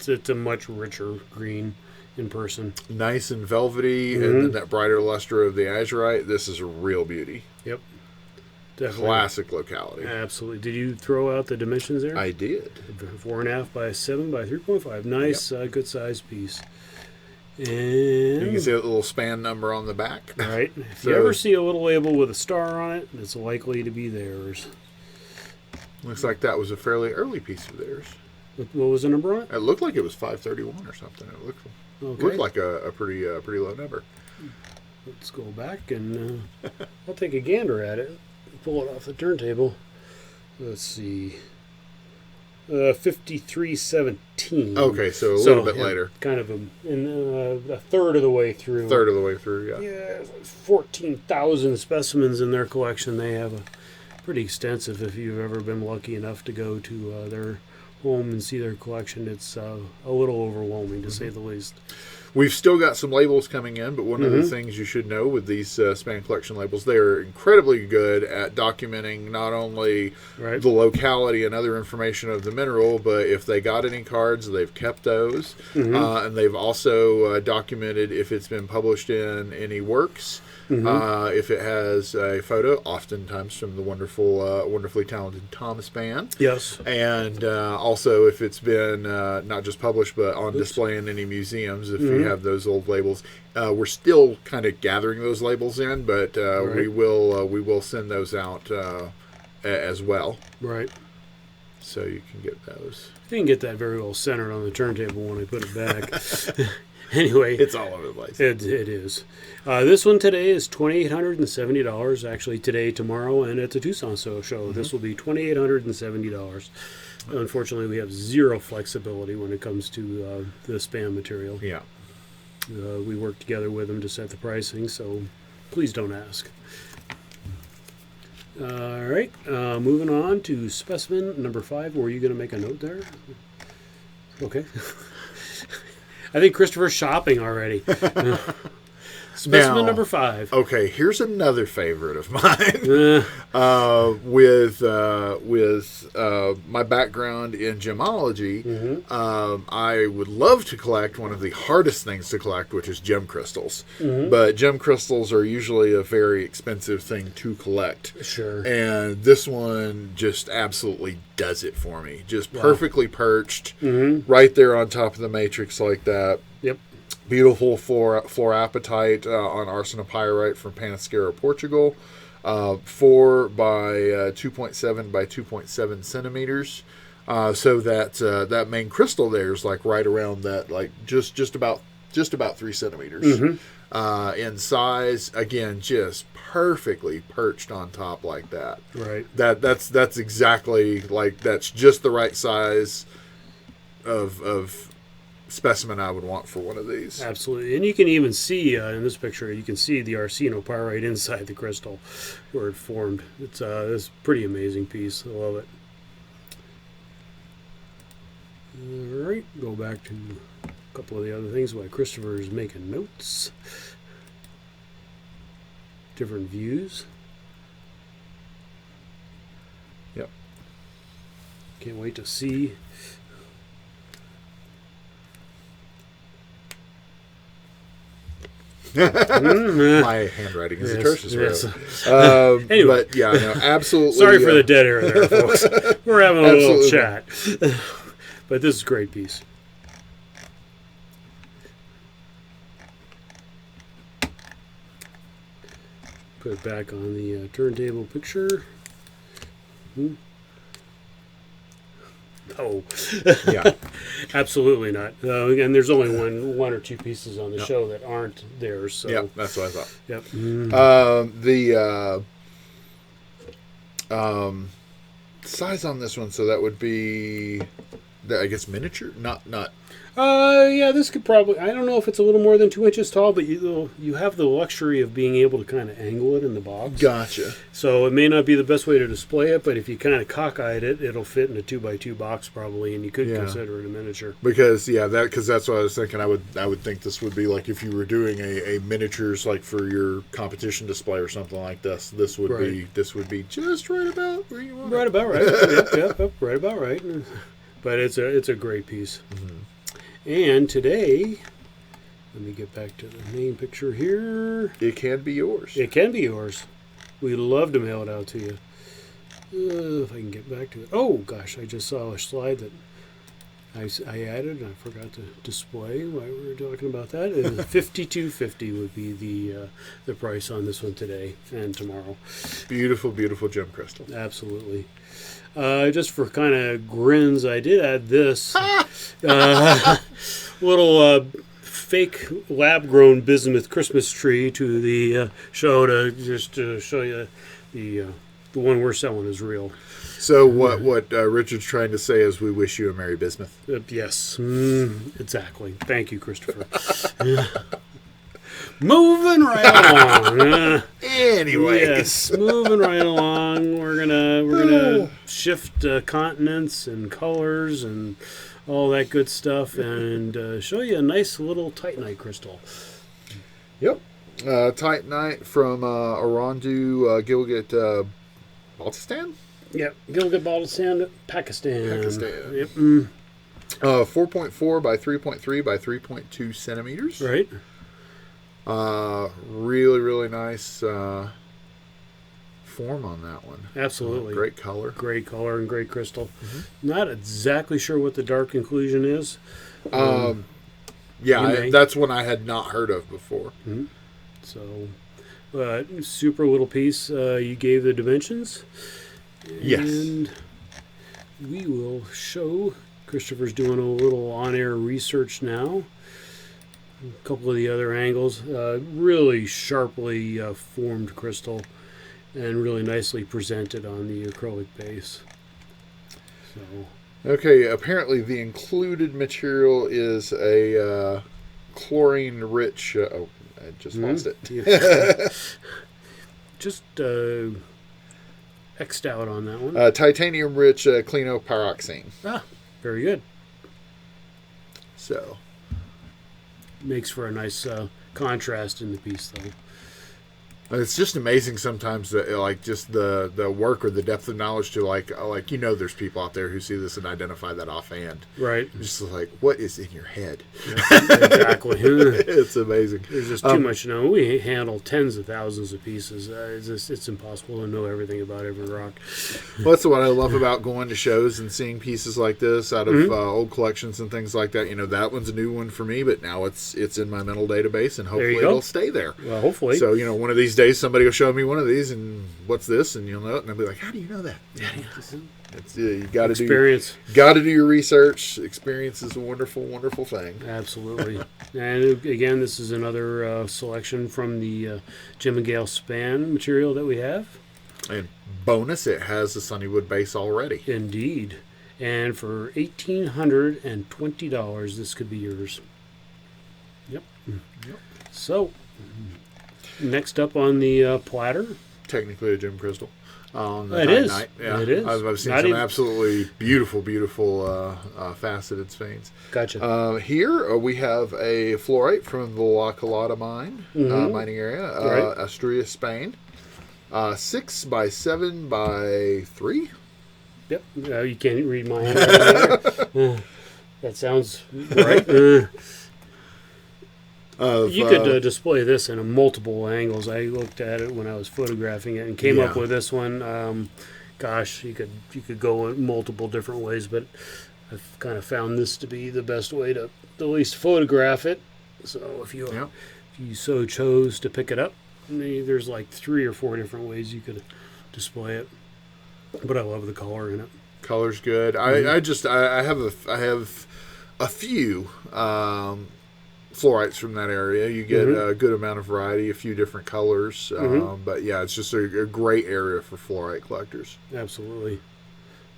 Speaker 1: it's a much richer green in person.
Speaker 2: Nice and velvety, and then that brighter luster of the azurite. This is a real beauty.
Speaker 1: Yep. Definitely.
Speaker 2: Classic locality.
Speaker 1: Absolutely. Did you throw out the dimensions there?
Speaker 2: I did.
Speaker 1: 4.5 by 7 by 3.5. Nice, good size piece. And
Speaker 2: you can see a little span number on the back.
Speaker 1: Right. If you ever see a little label with a star on it, it's likely to be theirs.
Speaker 2: Looks like that was a fairly early piece of theirs.
Speaker 1: What was the number on it?
Speaker 2: It looked like it was 531 or something. It looked like a pretty low number.
Speaker 1: Let's go back and I'll take a gander at it. Pull it off the turntable. Let's see. 5317.
Speaker 2: Okay, so a little bit later.
Speaker 1: Kind of a third of the way through.
Speaker 2: Third of the way through, yeah.
Speaker 1: Yeah, 14,000 specimens in their collection. They have a pretty extensive. If you've ever been lucky enough to go to their home and see their collection, it's a little overwhelming to say the least.
Speaker 2: We've still got some labels coming in, but one of the things you should know with these span collection labels, they're incredibly good at documenting not only the locality and other information of the mineral, but if they got any cards, they've kept those. And they've also documented if it's been published in any works. If it has a photo, oftentimes from the wonderfully talented Thomas Band.
Speaker 1: Yes.
Speaker 2: And also if it's been not just published, but on display in any museums, if you have those old labels. We're still kind of gathering those labels in, but we will send those out as well. Right. So you can get those.
Speaker 1: I didn't get that very well centered on the turntable when I put it back. Anyway,
Speaker 2: it's all over the place.
Speaker 1: It is. This one today is $2,870. Actually, today, tomorrow, and at the Tucson show. This will be $2,870. Unfortunately, we have zero flexibility when it comes to the span material.
Speaker 2: Yeah.
Speaker 1: We work together with them to set the pricing, so please don't ask. All right, moving on to specimen number 5. Were you going to make a note there? Okay. I think Christopher's shopping already. Specimen number 5.
Speaker 2: Okay, here's another favorite of mine. With my background in gemology, I would love to collect one of the hardest things to collect, which is gem crystals. But gem crystals are usually a very expensive thing to collect.
Speaker 1: Sure.
Speaker 2: And this one just absolutely does it for me. Just perfectly perched, right there on top of the matrix like that.
Speaker 1: Yep.
Speaker 2: Beautiful fluorapatite on arsenopyrite from Panasqueira, Portugal. 4 by 2.7 by 2.7 centimeters. So that main crystal there is like right around that, like just about 3 centimeters in size. Again, just perfectly perched on top like that.
Speaker 1: Right.
Speaker 2: That's exactly like, that's just the right size of specimen I would want for one of these.
Speaker 1: Absolutely. And you can even see in this picture, you can see the arsenopyrite inside the crystal where it formed. It's a pretty amazing piece. I love it. All right, go back to a couple of the other things while Christopher is making notes. Different views.
Speaker 2: Yep.
Speaker 1: Can't wait to see.
Speaker 2: My handwriting is atrocious.
Speaker 1: Yes.
Speaker 2: Anyway. But yeah, no, absolutely.
Speaker 1: Sorry for the dead air there, folks. We're having a little chat. But this is a great piece. Put it back on the turntable picture. No.
Speaker 2: Yeah.
Speaker 1: Absolutely not. And there's only one or two pieces on the show that aren't theirs. So.
Speaker 2: Yeah, that's what I thought.
Speaker 1: Yep.
Speaker 2: The size on this one, so that would be, I guess, miniature? Not.
Speaker 1: Yeah, this could probably, I don't know if it's a little more than 2 inches tall, but you have the luxury of being able to kind of angle it in the box.
Speaker 2: Gotcha.
Speaker 1: So it may not be the best way to display it, but if you kind of cockeyed it, it'll fit in a 2x2 box probably, and you could consider it a miniature.
Speaker 2: Because that's what I was thinking. I would think this would be like if you were doing a miniatures like for your competition display or something like this. This would be just right about where you want it.
Speaker 1: Right about right. yep, right about right. But it's a great piece. And today, let me get back to the main picture here.
Speaker 2: It can be yours.
Speaker 1: It can be yours. We'd love to mail it out to you. If I can get back to it. Oh, gosh, I just saw a slide that I added and I forgot to display while we were talking about that. $52.50 would be the price on this one today and tomorrow.
Speaker 2: Beautiful, beautiful gem crystal.
Speaker 1: Absolutely. Just for kind of grins, I did add this little fake lab-grown bismuth Christmas tree to the show to show you the one we're selling is real.
Speaker 2: So what Richard's trying to say is we wish you a Merry Bismuth.
Speaker 1: Yes, exactly. Thank you, Christopher. Moving right along.
Speaker 2: Anyways,
Speaker 1: yes, moving right along. We're gonna shift continents and colors and all that good stuff, and show you a nice little titanite crystal.
Speaker 2: Yep, titanite from Arandu, Gilgit, Baltistan.
Speaker 1: Yep, Gilgit-Baltistan, Pakistan. Yep.
Speaker 2: 4.4 by 3.3 by 3.2 centimeters.
Speaker 1: Right.
Speaker 2: Really, really nice form on that one.
Speaker 1: Absolutely.
Speaker 2: Great color.
Speaker 1: Great color and great crystal. Mm-hmm. Not exactly sure what the dark inclusion is.
Speaker 2: Yeah, that's one I had not heard of before.
Speaker 1: Mm-hmm. So, super little piece. You gave the dimensions.
Speaker 2: Yes.
Speaker 1: And we will show. Christopher's doing a little on-air research now. A couple of the other angles. Really sharply formed crystal and really nicely presented on the acrylic base. So.
Speaker 2: Okay, apparently the included material is a chlorine-rich... I just lost it.
Speaker 1: Just... X'd out on that one.
Speaker 2: Titanium-rich clinopyroxene.
Speaker 1: Ah, very good.
Speaker 2: So.
Speaker 1: Makes for a nice contrast in the piece, though.
Speaker 2: It's just amazing sometimes that like just the work or the depth of knowledge to like there's people out there who see this and identify that offhand.
Speaker 1: Right.
Speaker 2: It's just like, what is in your head?
Speaker 1: Yeah, exactly.
Speaker 2: It's amazing.
Speaker 1: There's just too much to know. We handle tens of thousands of pieces. It's impossible to know everything about every rock.
Speaker 2: Well, that's what I love about going to shows and seeing pieces like this out of old collections and things like that. That one's a new one for me, but now it's in my mental database and hopefully it'll stay there.
Speaker 1: Well, hopefully.
Speaker 2: So one of these days somebody will show me one of these and what's this, and you'll know it, and I'll be like, how do you know that? You got to
Speaker 1: experience.
Speaker 2: Got to do your research. Experience is a wonderful, wonderful thing.
Speaker 1: Absolutely. And again, this is another selection from the Jim and Gail span material that we have.
Speaker 2: And bonus, it has a Sunnywood base already.
Speaker 1: Indeed. And for $1,820, this could be yours. Yep. So. Next up on the platter.
Speaker 2: Technically a gem crystal.
Speaker 1: It is.
Speaker 2: Yeah.
Speaker 1: It is.
Speaker 2: I've seen some absolutely beautiful, beautiful faceted veins.
Speaker 1: Gotcha.
Speaker 2: Here we have a fluorite from the La Colada mine, mining area, Asturias, Spain. 6 by 7 by 3.
Speaker 1: Yep. You can't read my handwriting. That sounds right. You could display this in multiple angles. I looked at it when I was photographing it and came up with this one. Gosh, you could go in multiple different ways, but I've kind of found this to be the best way to at least photograph it. So if you so chose to pick it up, there's like 3 or 4 different ways you could display it. But I love the color in it.
Speaker 2: Color's good. Mm-hmm. I have a few. Fluorites from that area. You get a good amount of variety, a few different colors. But yeah, it's just a great area for fluorite collectors.
Speaker 1: Absolutely.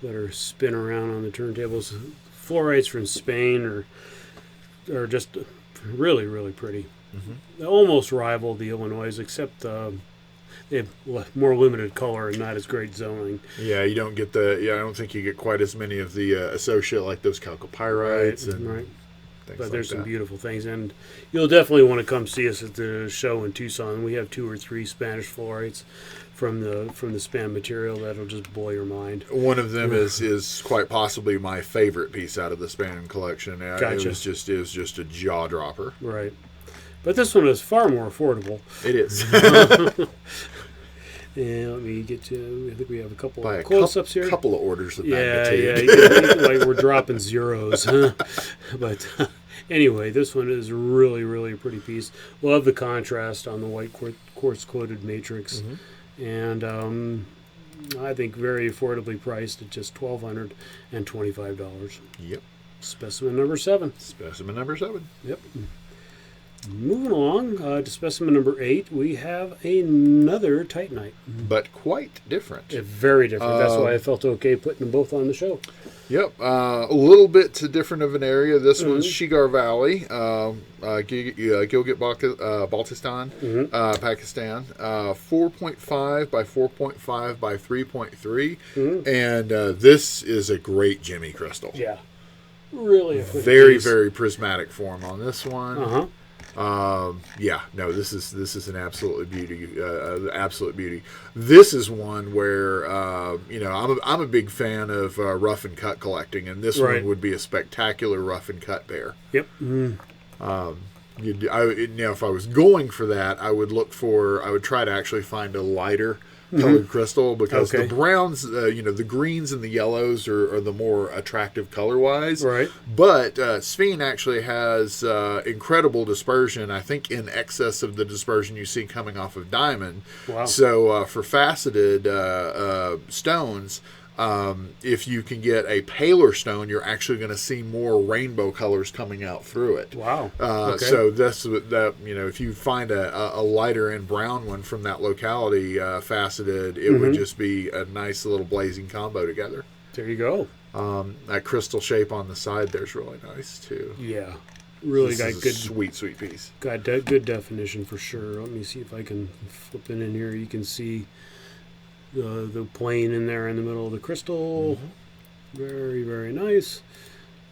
Speaker 1: Let her spin around on the turntables. Fluorites from Spain are just really, really pretty. They almost rival the Illinois, except they have more limited color and not as great zoning.
Speaker 2: Yeah, you don't get I don't think you get quite as many of the associate like those chalcopyrites.
Speaker 1: Right. But there's some beautiful things, and you'll definitely want to come see us at the show in Tucson. We have 2 or 3 Spanish fluorites from the span material that'll just blow your mind.
Speaker 2: One of them is quite possibly my favorite piece out of the span collection.
Speaker 1: Gotcha.
Speaker 2: It was just a jaw dropper.
Speaker 1: Right, but this one is far more affordable.
Speaker 2: It is.
Speaker 1: And let me get to, I think we have a couple
Speaker 2: By
Speaker 1: of close-ups here.
Speaker 2: A couple of orders of
Speaker 1: Yeah,
Speaker 2: magnitude.
Speaker 1: like we're dropping zeros. Huh? But anyway, this one is really, really a pretty piece. Love the contrast on the white quartz-coated matrix. And I think very affordably priced at just $1,225.
Speaker 2: Yep.
Speaker 1: Specimen number 7.
Speaker 2: Specimen number 7.
Speaker 1: Yep. Moving along to specimen number 8, we have another Titanite.
Speaker 2: But quite different.
Speaker 1: Very different. That's why I felt okay putting them both on the show.
Speaker 2: Yep. A little bit different of an area. This one's Shigar Valley, Gilgit-Baltistan, Pakistan. 4.5 by 4.5 by 3.3. And this is a great Jimmy crystal.
Speaker 1: Yeah. Really a
Speaker 2: very, very prismatic form on this one. This is an absolute beauty. This is one where I'm a big fan of rough and cut collecting, and this one would be a spectacular rough and cut bear.
Speaker 1: Yep.
Speaker 2: If I was going for that, I would try to actually find a lighter colored crystal, because the browns, the greens and the yellows are the more attractive color-wise.
Speaker 1: Right.
Speaker 2: But Sphene actually has incredible dispersion, I think in excess of the dispersion you see coming off of diamond.
Speaker 1: Wow.
Speaker 2: So for faceted stones, if you can get a paler stone, you're actually going to see more rainbow colors coming out through it.
Speaker 1: Wow.
Speaker 2: So if you find a lighter and brown one from that locality, faceted, it would just be a nice little blazing combo together.
Speaker 1: There you go.
Speaker 2: That crystal shape on the side there's really nice too.
Speaker 1: Yeah. Really
Speaker 2: this
Speaker 1: got
Speaker 2: is
Speaker 1: good,
Speaker 2: a sweet piece.
Speaker 1: Got good definition for sure. Let me see if I can flip it in here. You can see the plane in there in the middle of the crystal. Very, very nice.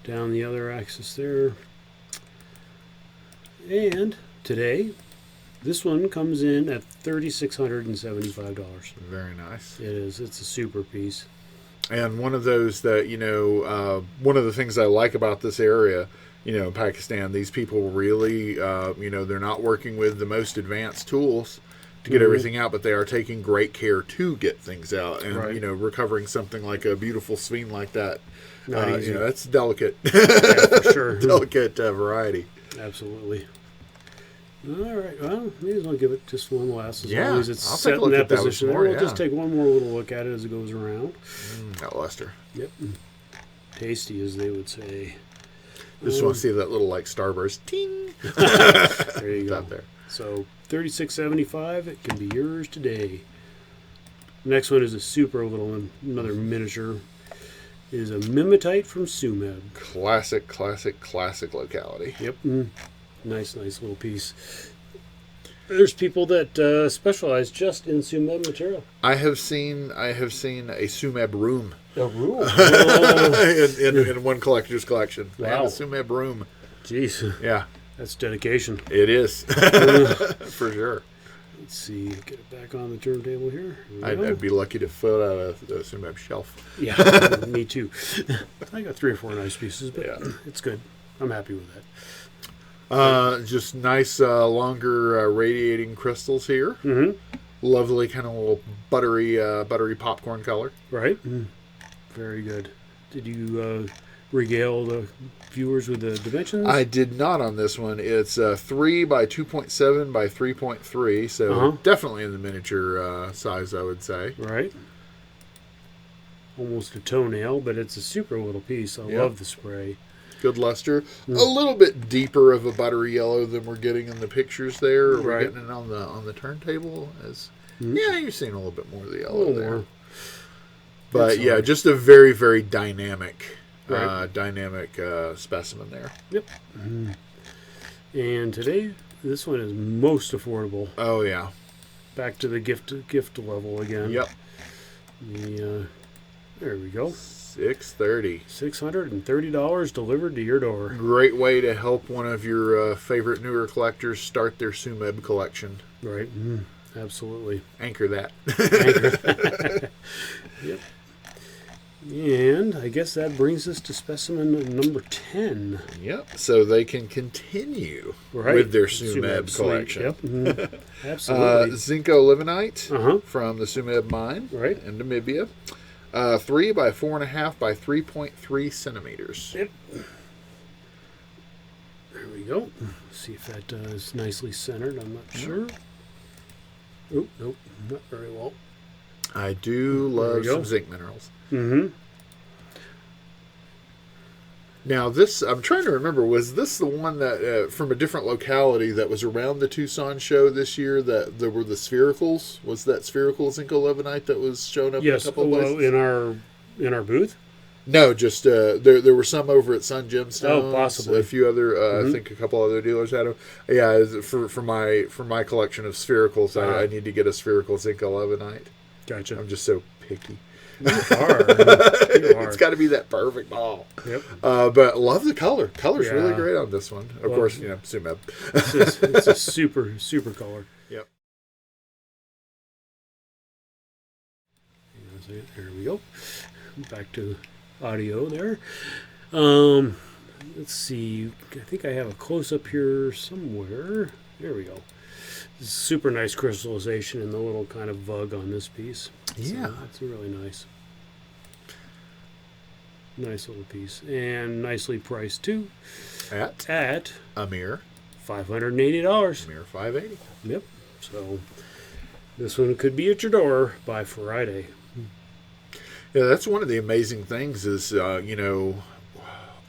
Speaker 1: Down the other axis there. And today, this one comes in at $3,675.
Speaker 2: Very nice.
Speaker 1: It is. It's a super piece.
Speaker 2: And one of those that, one of the things I like about this area, Pakistan, these people really, they're not working with the most advanced tools to get everything out, but they are taking great care to get things out, and recovering something like a beautiful Sphene like that.
Speaker 1: Not easy.
Speaker 2: That's delicate.
Speaker 1: Yeah, for sure.
Speaker 2: Delicate variety.
Speaker 1: Absolutely. All right. Well, may as well give it just one last. As long as it's
Speaker 2: I'll
Speaker 1: set
Speaker 2: take a look
Speaker 1: in that
Speaker 2: at that
Speaker 1: position.
Speaker 2: more,
Speaker 1: We'll just take one more little look at it as it goes around.
Speaker 2: That luster.
Speaker 1: Yep. Tasty, as they would say.
Speaker 2: Just want to see that little starburst. Ting.
Speaker 1: There you go.
Speaker 2: Out there.
Speaker 1: So $36.75. It can be yours today. Next one is a super little one, another miniature. It is a mimetite from Sumeb.
Speaker 2: Classic locality.
Speaker 1: Yep. Nice little piece. There's people that specialize just in Sumeb material.
Speaker 2: I have seen a Sumeb room.
Speaker 1: A room?
Speaker 2: in one collector's collection. Wow. They have a Sumeb room.
Speaker 1: Jeez.
Speaker 2: Yeah.
Speaker 1: That's dedication.
Speaker 2: It is. For sure.
Speaker 1: Let's see. Get it back on the turntable here.
Speaker 2: I'd be lucky to fill out a Sumeb shelf.
Speaker 1: Yeah, me too. I got 3 or 4 nice pieces, but it's good. I'm happy with that.
Speaker 2: Just nice, longer radiating crystals here. Lovely kind of little buttery popcorn color.
Speaker 1: Right. Very good. Did you regale the viewers with the dimensions?
Speaker 2: I did not on this one. It's 3 by 2.7 by 3.3, so definitely in the miniature size, I would say.
Speaker 1: Right. Almost a toenail, but it's a super little piece. I love the spray.
Speaker 2: Good luster. A little bit deeper of a buttery yellow than we're getting in the pictures there. We're getting it on the turntable. You're seeing a little bit more of the yellow there. More. But just a very, very dynamic specimen there. Yep.
Speaker 1: And today, this one is most affordable.
Speaker 2: Oh yeah.
Speaker 1: Back to the gift level again.
Speaker 2: Yep.
Speaker 1: There we go.
Speaker 2: $630
Speaker 1: delivered to your door.
Speaker 2: Great way to help one of your favorite newer collectors start their Sumeb collection.
Speaker 1: Right. Absolutely.
Speaker 2: Anchor that.
Speaker 1: Yep. And I guess that brings us to specimen number 10.
Speaker 2: Yep. So they can continue with their Sumeb collection.
Speaker 1: Yep. Absolutely.
Speaker 2: Zinco livenite from the Sumeb mine in Namibia. 3 by 4.5 by 3.3 centimeters.
Speaker 1: Yep. There we go. Let's see if that is nicely centered. I'm not sure. Oh, nope, not very well.
Speaker 2: I do love some zinc minerals.
Speaker 1: Mm-hmm.
Speaker 2: Now, this, I'm trying to remember, was this the one that, from a different locality that was around the Tucson show this year, that there were the sphericals? Was that spherical zinco levinite that was shown up in a couple of places?
Speaker 1: in our booth?
Speaker 2: No, just, there were some over at Sun Gemstones.
Speaker 1: Oh, possibly.
Speaker 2: A few other, I think a couple other dealers had them. Yeah, for my collection of sphericals, I need to get a spherical zinco levinite.
Speaker 1: Gotcha.
Speaker 2: I'm just so picky.
Speaker 1: You are.
Speaker 2: It's got to be that perfect ball.
Speaker 1: Yep.
Speaker 2: But love the color. Color's really great on this one. Of course, Sumeb.
Speaker 1: It's a super color.
Speaker 2: Yep.
Speaker 1: There we go. Back to audio there. Let's see. I think I have a close up here somewhere. There we go. Super nice crystallization in the little kind of vug on this piece.
Speaker 2: Yeah.
Speaker 1: So that's really nice. Nice little piece. And nicely priced too.
Speaker 2: At a mere
Speaker 1: $580.
Speaker 2: A mere $580.
Speaker 1: Yep. So this one could be at your door by Friday.
Speaker 2: Yeah, that's one of the amazing things is,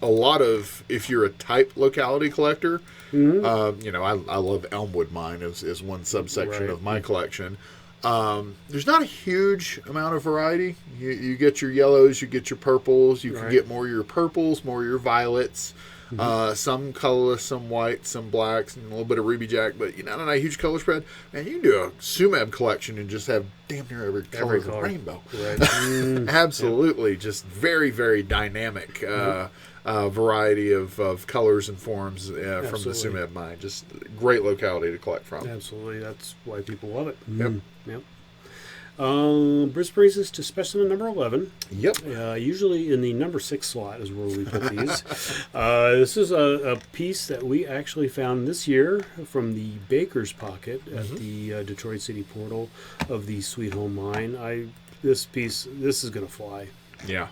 Speaker 2: a lot of, if you're a type locality collector, I love Elmwood mine is one subsection of my collection. There's not a huge amount of variety. You get your yellows, you get your purples, you can get more of your purples, more of your violets, some colorless, some white, some blacks, and a little bit of ruby jack, but not a huge color spread. And you can do a Sumeb collection and just have damn near every color of the rainbow. Right. Absolutely. Just very, very dynamic variety of colors and forms from the Sumeb mine. Just great locality to collect from.
Speaker 1: Absolutely. That's why people love it.
Speaker 2: Yep.
Speaker 1: Yep. This brings us to specimen number 11.
Speaker 2: Yep.
Speaker 1: Usually in the number 6 slot is where we put these. This is a piece that we actually found this year from the Baker's Pocket at the Detroit City Portal of the Sweet Home Mine. This is going to fly.
Speaker 2: Yeah.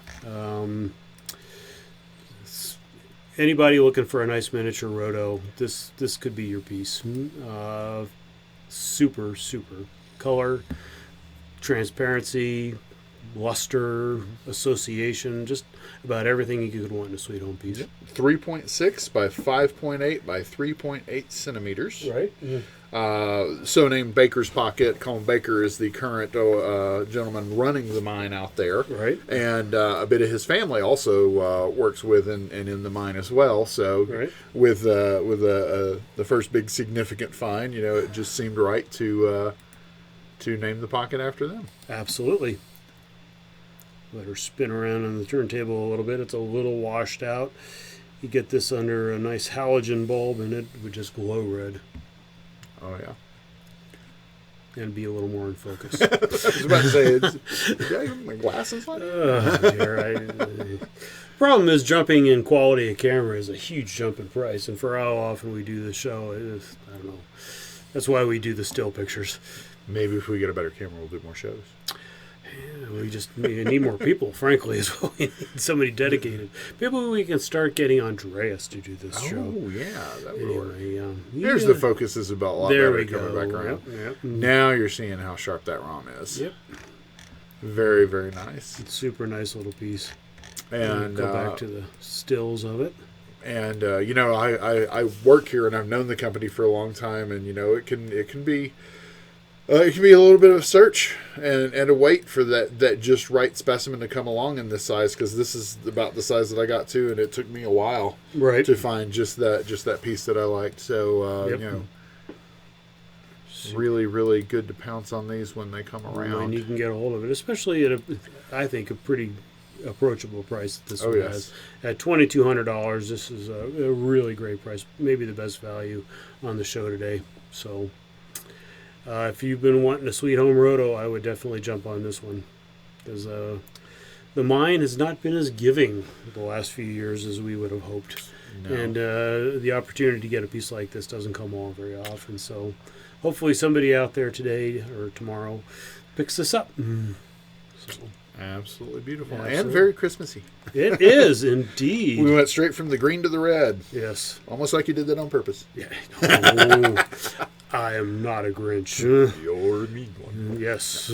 Speaker 1: Anybody looking for a nice miniature roto, this could be your piece. Super color, transparency, luster, association, just about everything you could want in a Sweet Home piece.
Speaker 2: 3.6 by 5.8 by 3.8 centimeters.
Speaker 1: Right.
Speaker 2: So named Baker's Pocket. Colin Baker is the current gentleman running the mine out there.
Speaker 1: Right.
Speaker 2: And a bit of his family also works with and in the mine as well. So with the first big significant find, it just seemed right to name the pocket after them.
Speaker 1: Absolutely. Let her spin around on the turntable a little bit. It's a little washed out. You get this under a nice halogen bulb and it would just glow red.
Speaker 2: Oh, yeah.
Speaker 1: And be a little more in focus.
Speaker 2: I was about to say, did I have my glasses on?
Speaker 1: Dear, problem is jumping in quality of camera is a huge jump in price. And for how often we do the show, I don't know. That's why we do the still pictures.
Speaker 2: Maybe if we get a better camera, we'll do more shows.
Speaker 1: Yeah, we need more people, frankly, as well. We need somebody dedicated. Maybe we can start getting Andreas to do this show.
Speaker 2: Oh, yeah, that would work.
Speaker 1: Yeah.
Speaker 2: There's the focus is about a lot
Speaker 1: there
Speaker 2: better
Speaker 1: we
Speaker 2: coming
Speaker 1: go.
Speaker 2: back around.
Speaker 1: Yep.
Speaker 2: Now you're seeing how sharp that ROM is.
Speaker 1: Yep.
Speaker 2: Very, very nice.
Speaker 1: It's super nice little piece.
Speaker 2: And
Speaker 1: go back to the stills of it.
Speaker 2: And I work here and I've known the company for a long time, and it can be a little bit of a search and a wait for that just right specimen to come along in this size, because this is about the size that I got to, and it took me a while to find just that piece that I liked. So really, really good to pounce on these when they come around.
Speaker 1: And you can get a hold of it, especially at I think a pretty approachable price that this one has. At $2,200, this is a really great price, maybe the best value on the show today. So if you've been wanting a Sweet Home roto, I would definitely jump on this one, because the mine has not been as giving the last few years as we would have hoped.
Speaker 2: No.
Speaker 1: And the opportunity to get a piece like this doesn't come along very often. So hopefully somebody out there today or tomorrow picks this up. So,
Speaker 2: absolutely beautiful.
Speaker 1: Absolutely.
Speaker 2: And very Christmassy.
Speaker 1: It is indeed.
Speaker 2: We went straight from the green to the red.
Speaker 1: Yes.
Speaker 2: Almost like you did that on purpose.
Speaker 1: Yeah. Oh, I am not a Grinch.
Speaker 2: You're a mean one.
Speaker 1: Yes.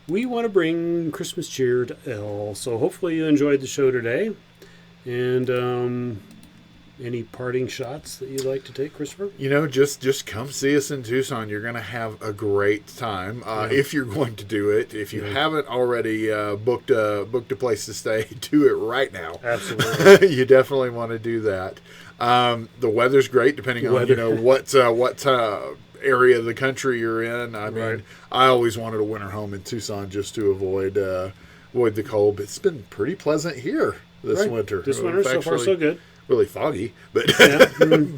Speaker 1: We want to bring Christmas cheer to all. So hopefully you enjoyed the show today. And any parting shots that you'd like to take, Christopher?
Speaker 2: Just come see us in Tucson. You're going to have a great time if you're going to do it. If you haven't already booked a place to stay, do it right now.
Speaker 1: Absolutely.
Speaker 2: You definitely want to do that. The weather's great, depending on what area of the country you're in. I mean, I always wanted a winter home in Tucson just to avoid the cold. But it's been pretty pleasant here this winter.
Speaker 1: This winter, so far so good.
Speaker 2: Really foggy, but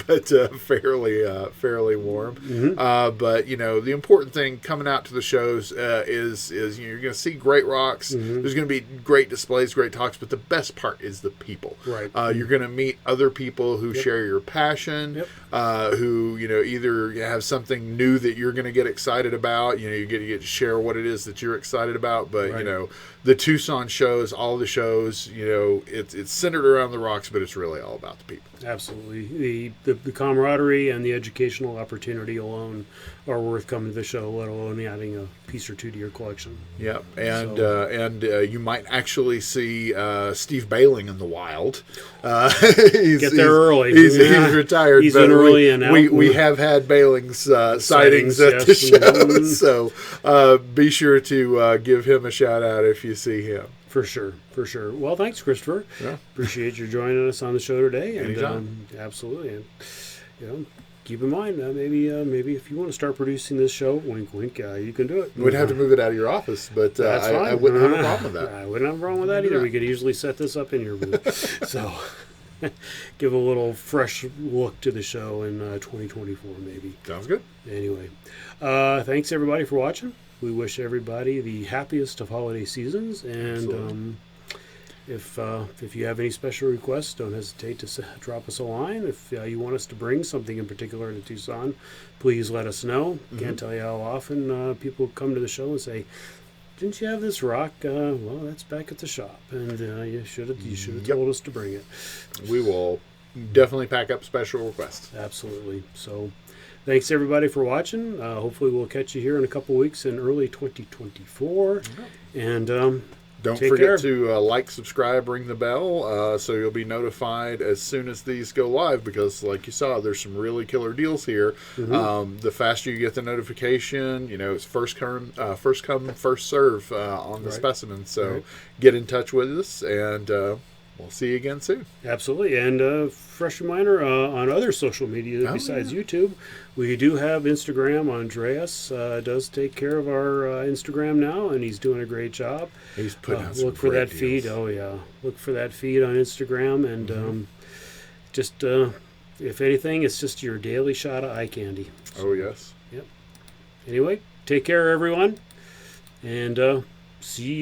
Speaker 2: but fairly warm.
Speaker 1: Mm-hmm.
Speaker 2: But the important thing coming out to the shows is you're going to see great rocks.
Speaker 1: Mm-hmm.
Speaker 2: There's going to be great displays, great talks, but the best part is the people.
Speaker 1: Right.
Speaker 2: You're going to meet other people who share your passion, who either have something new that you're going to get excited about. You get to share what it is that you're excited about. But the Tucson shows, all the shows, it's centered around the rocks, but it's really all about the people.
Speaker 1: Absolutely. The camaraderie and the educational opportunity alone are worth coming to the show, let alone adding a piece or two to your collection.
Speaker 2: Yeah, and you might actually see Steve Bailing in the wild.
Speaker 1: Get there early.
Speaker 2: He's retired.
Speaker 1: He's been early and out.
Speaker 2: We have had Bailing's sightings at the show, so be sure to give him a shout out if you see him.
Speaker 1: For sure. Well, thanks, Christopher.
Speaker 2: Yeah.
Speaker 1: Appreciate you joining us on the show today. And,
Speaker 2: anytime.
Speaker 1: Absolutely. And, keep in mind, maybe if you want to start producing this show, wink, wink, you can do it.
Speaker 2: We'd have to move it out of your office, but
Speaker 1: that's fine.
Speaker 2: I wouldn't have a problem with that.
Speaker 1: I wouldn't have a problem with that either. We could easily set this up in your booth. So give a little fresh look to the show in 2024, maybe.
Speaker 2: Sounds good.
Speaker 1: Anyway, thanks, everybody, for watching. We wish everybody the happiest of holiday seasons, and if you have any special requests, don't hesitate to drop us a line. If you want us to bring something in particular to Tucson, please let us know. Can't tell you how often people come to the show and say, "Didn't you have this rock?" Well, that's back at the shop, and you should have told us to bring it.
Speaker 2: We will definitely pack up special requests.
Speaker 1: Absolutely. So. Thanks, everybody, for watching. Hopefully, we'll catch you here in a couple weeks in early 2024. And
Speaker 2: don't forget to like, subscribe, ring the bell, so you'll be notified as soon as these go live. Because, like you saw, there's some really killer deals here.
Speaker 1: Mm-hmm.
Speaker 2: The faster you get the notification, it's first come, first serve on the specimen. So get in touch with us, and we'll see you again soon.
Speaker 1: Absolutely. And fresh reminder, on other social media besides YouTube, we do have Instagram. Andreas does take care of our Instagram now, and he's doing a great job.
Speaker 2: He's putting out some
Speaker 1: look for that
Speaker 2: deals.
Speaker 1: feed. Oh, yeah. Look for that feed on Instagram. And just, if anything, it's just your daily shot of eye candy. So,
Speaker 2: oh, yes.
Speaker 1: Yep. Anyway, take care, everyone. And see you.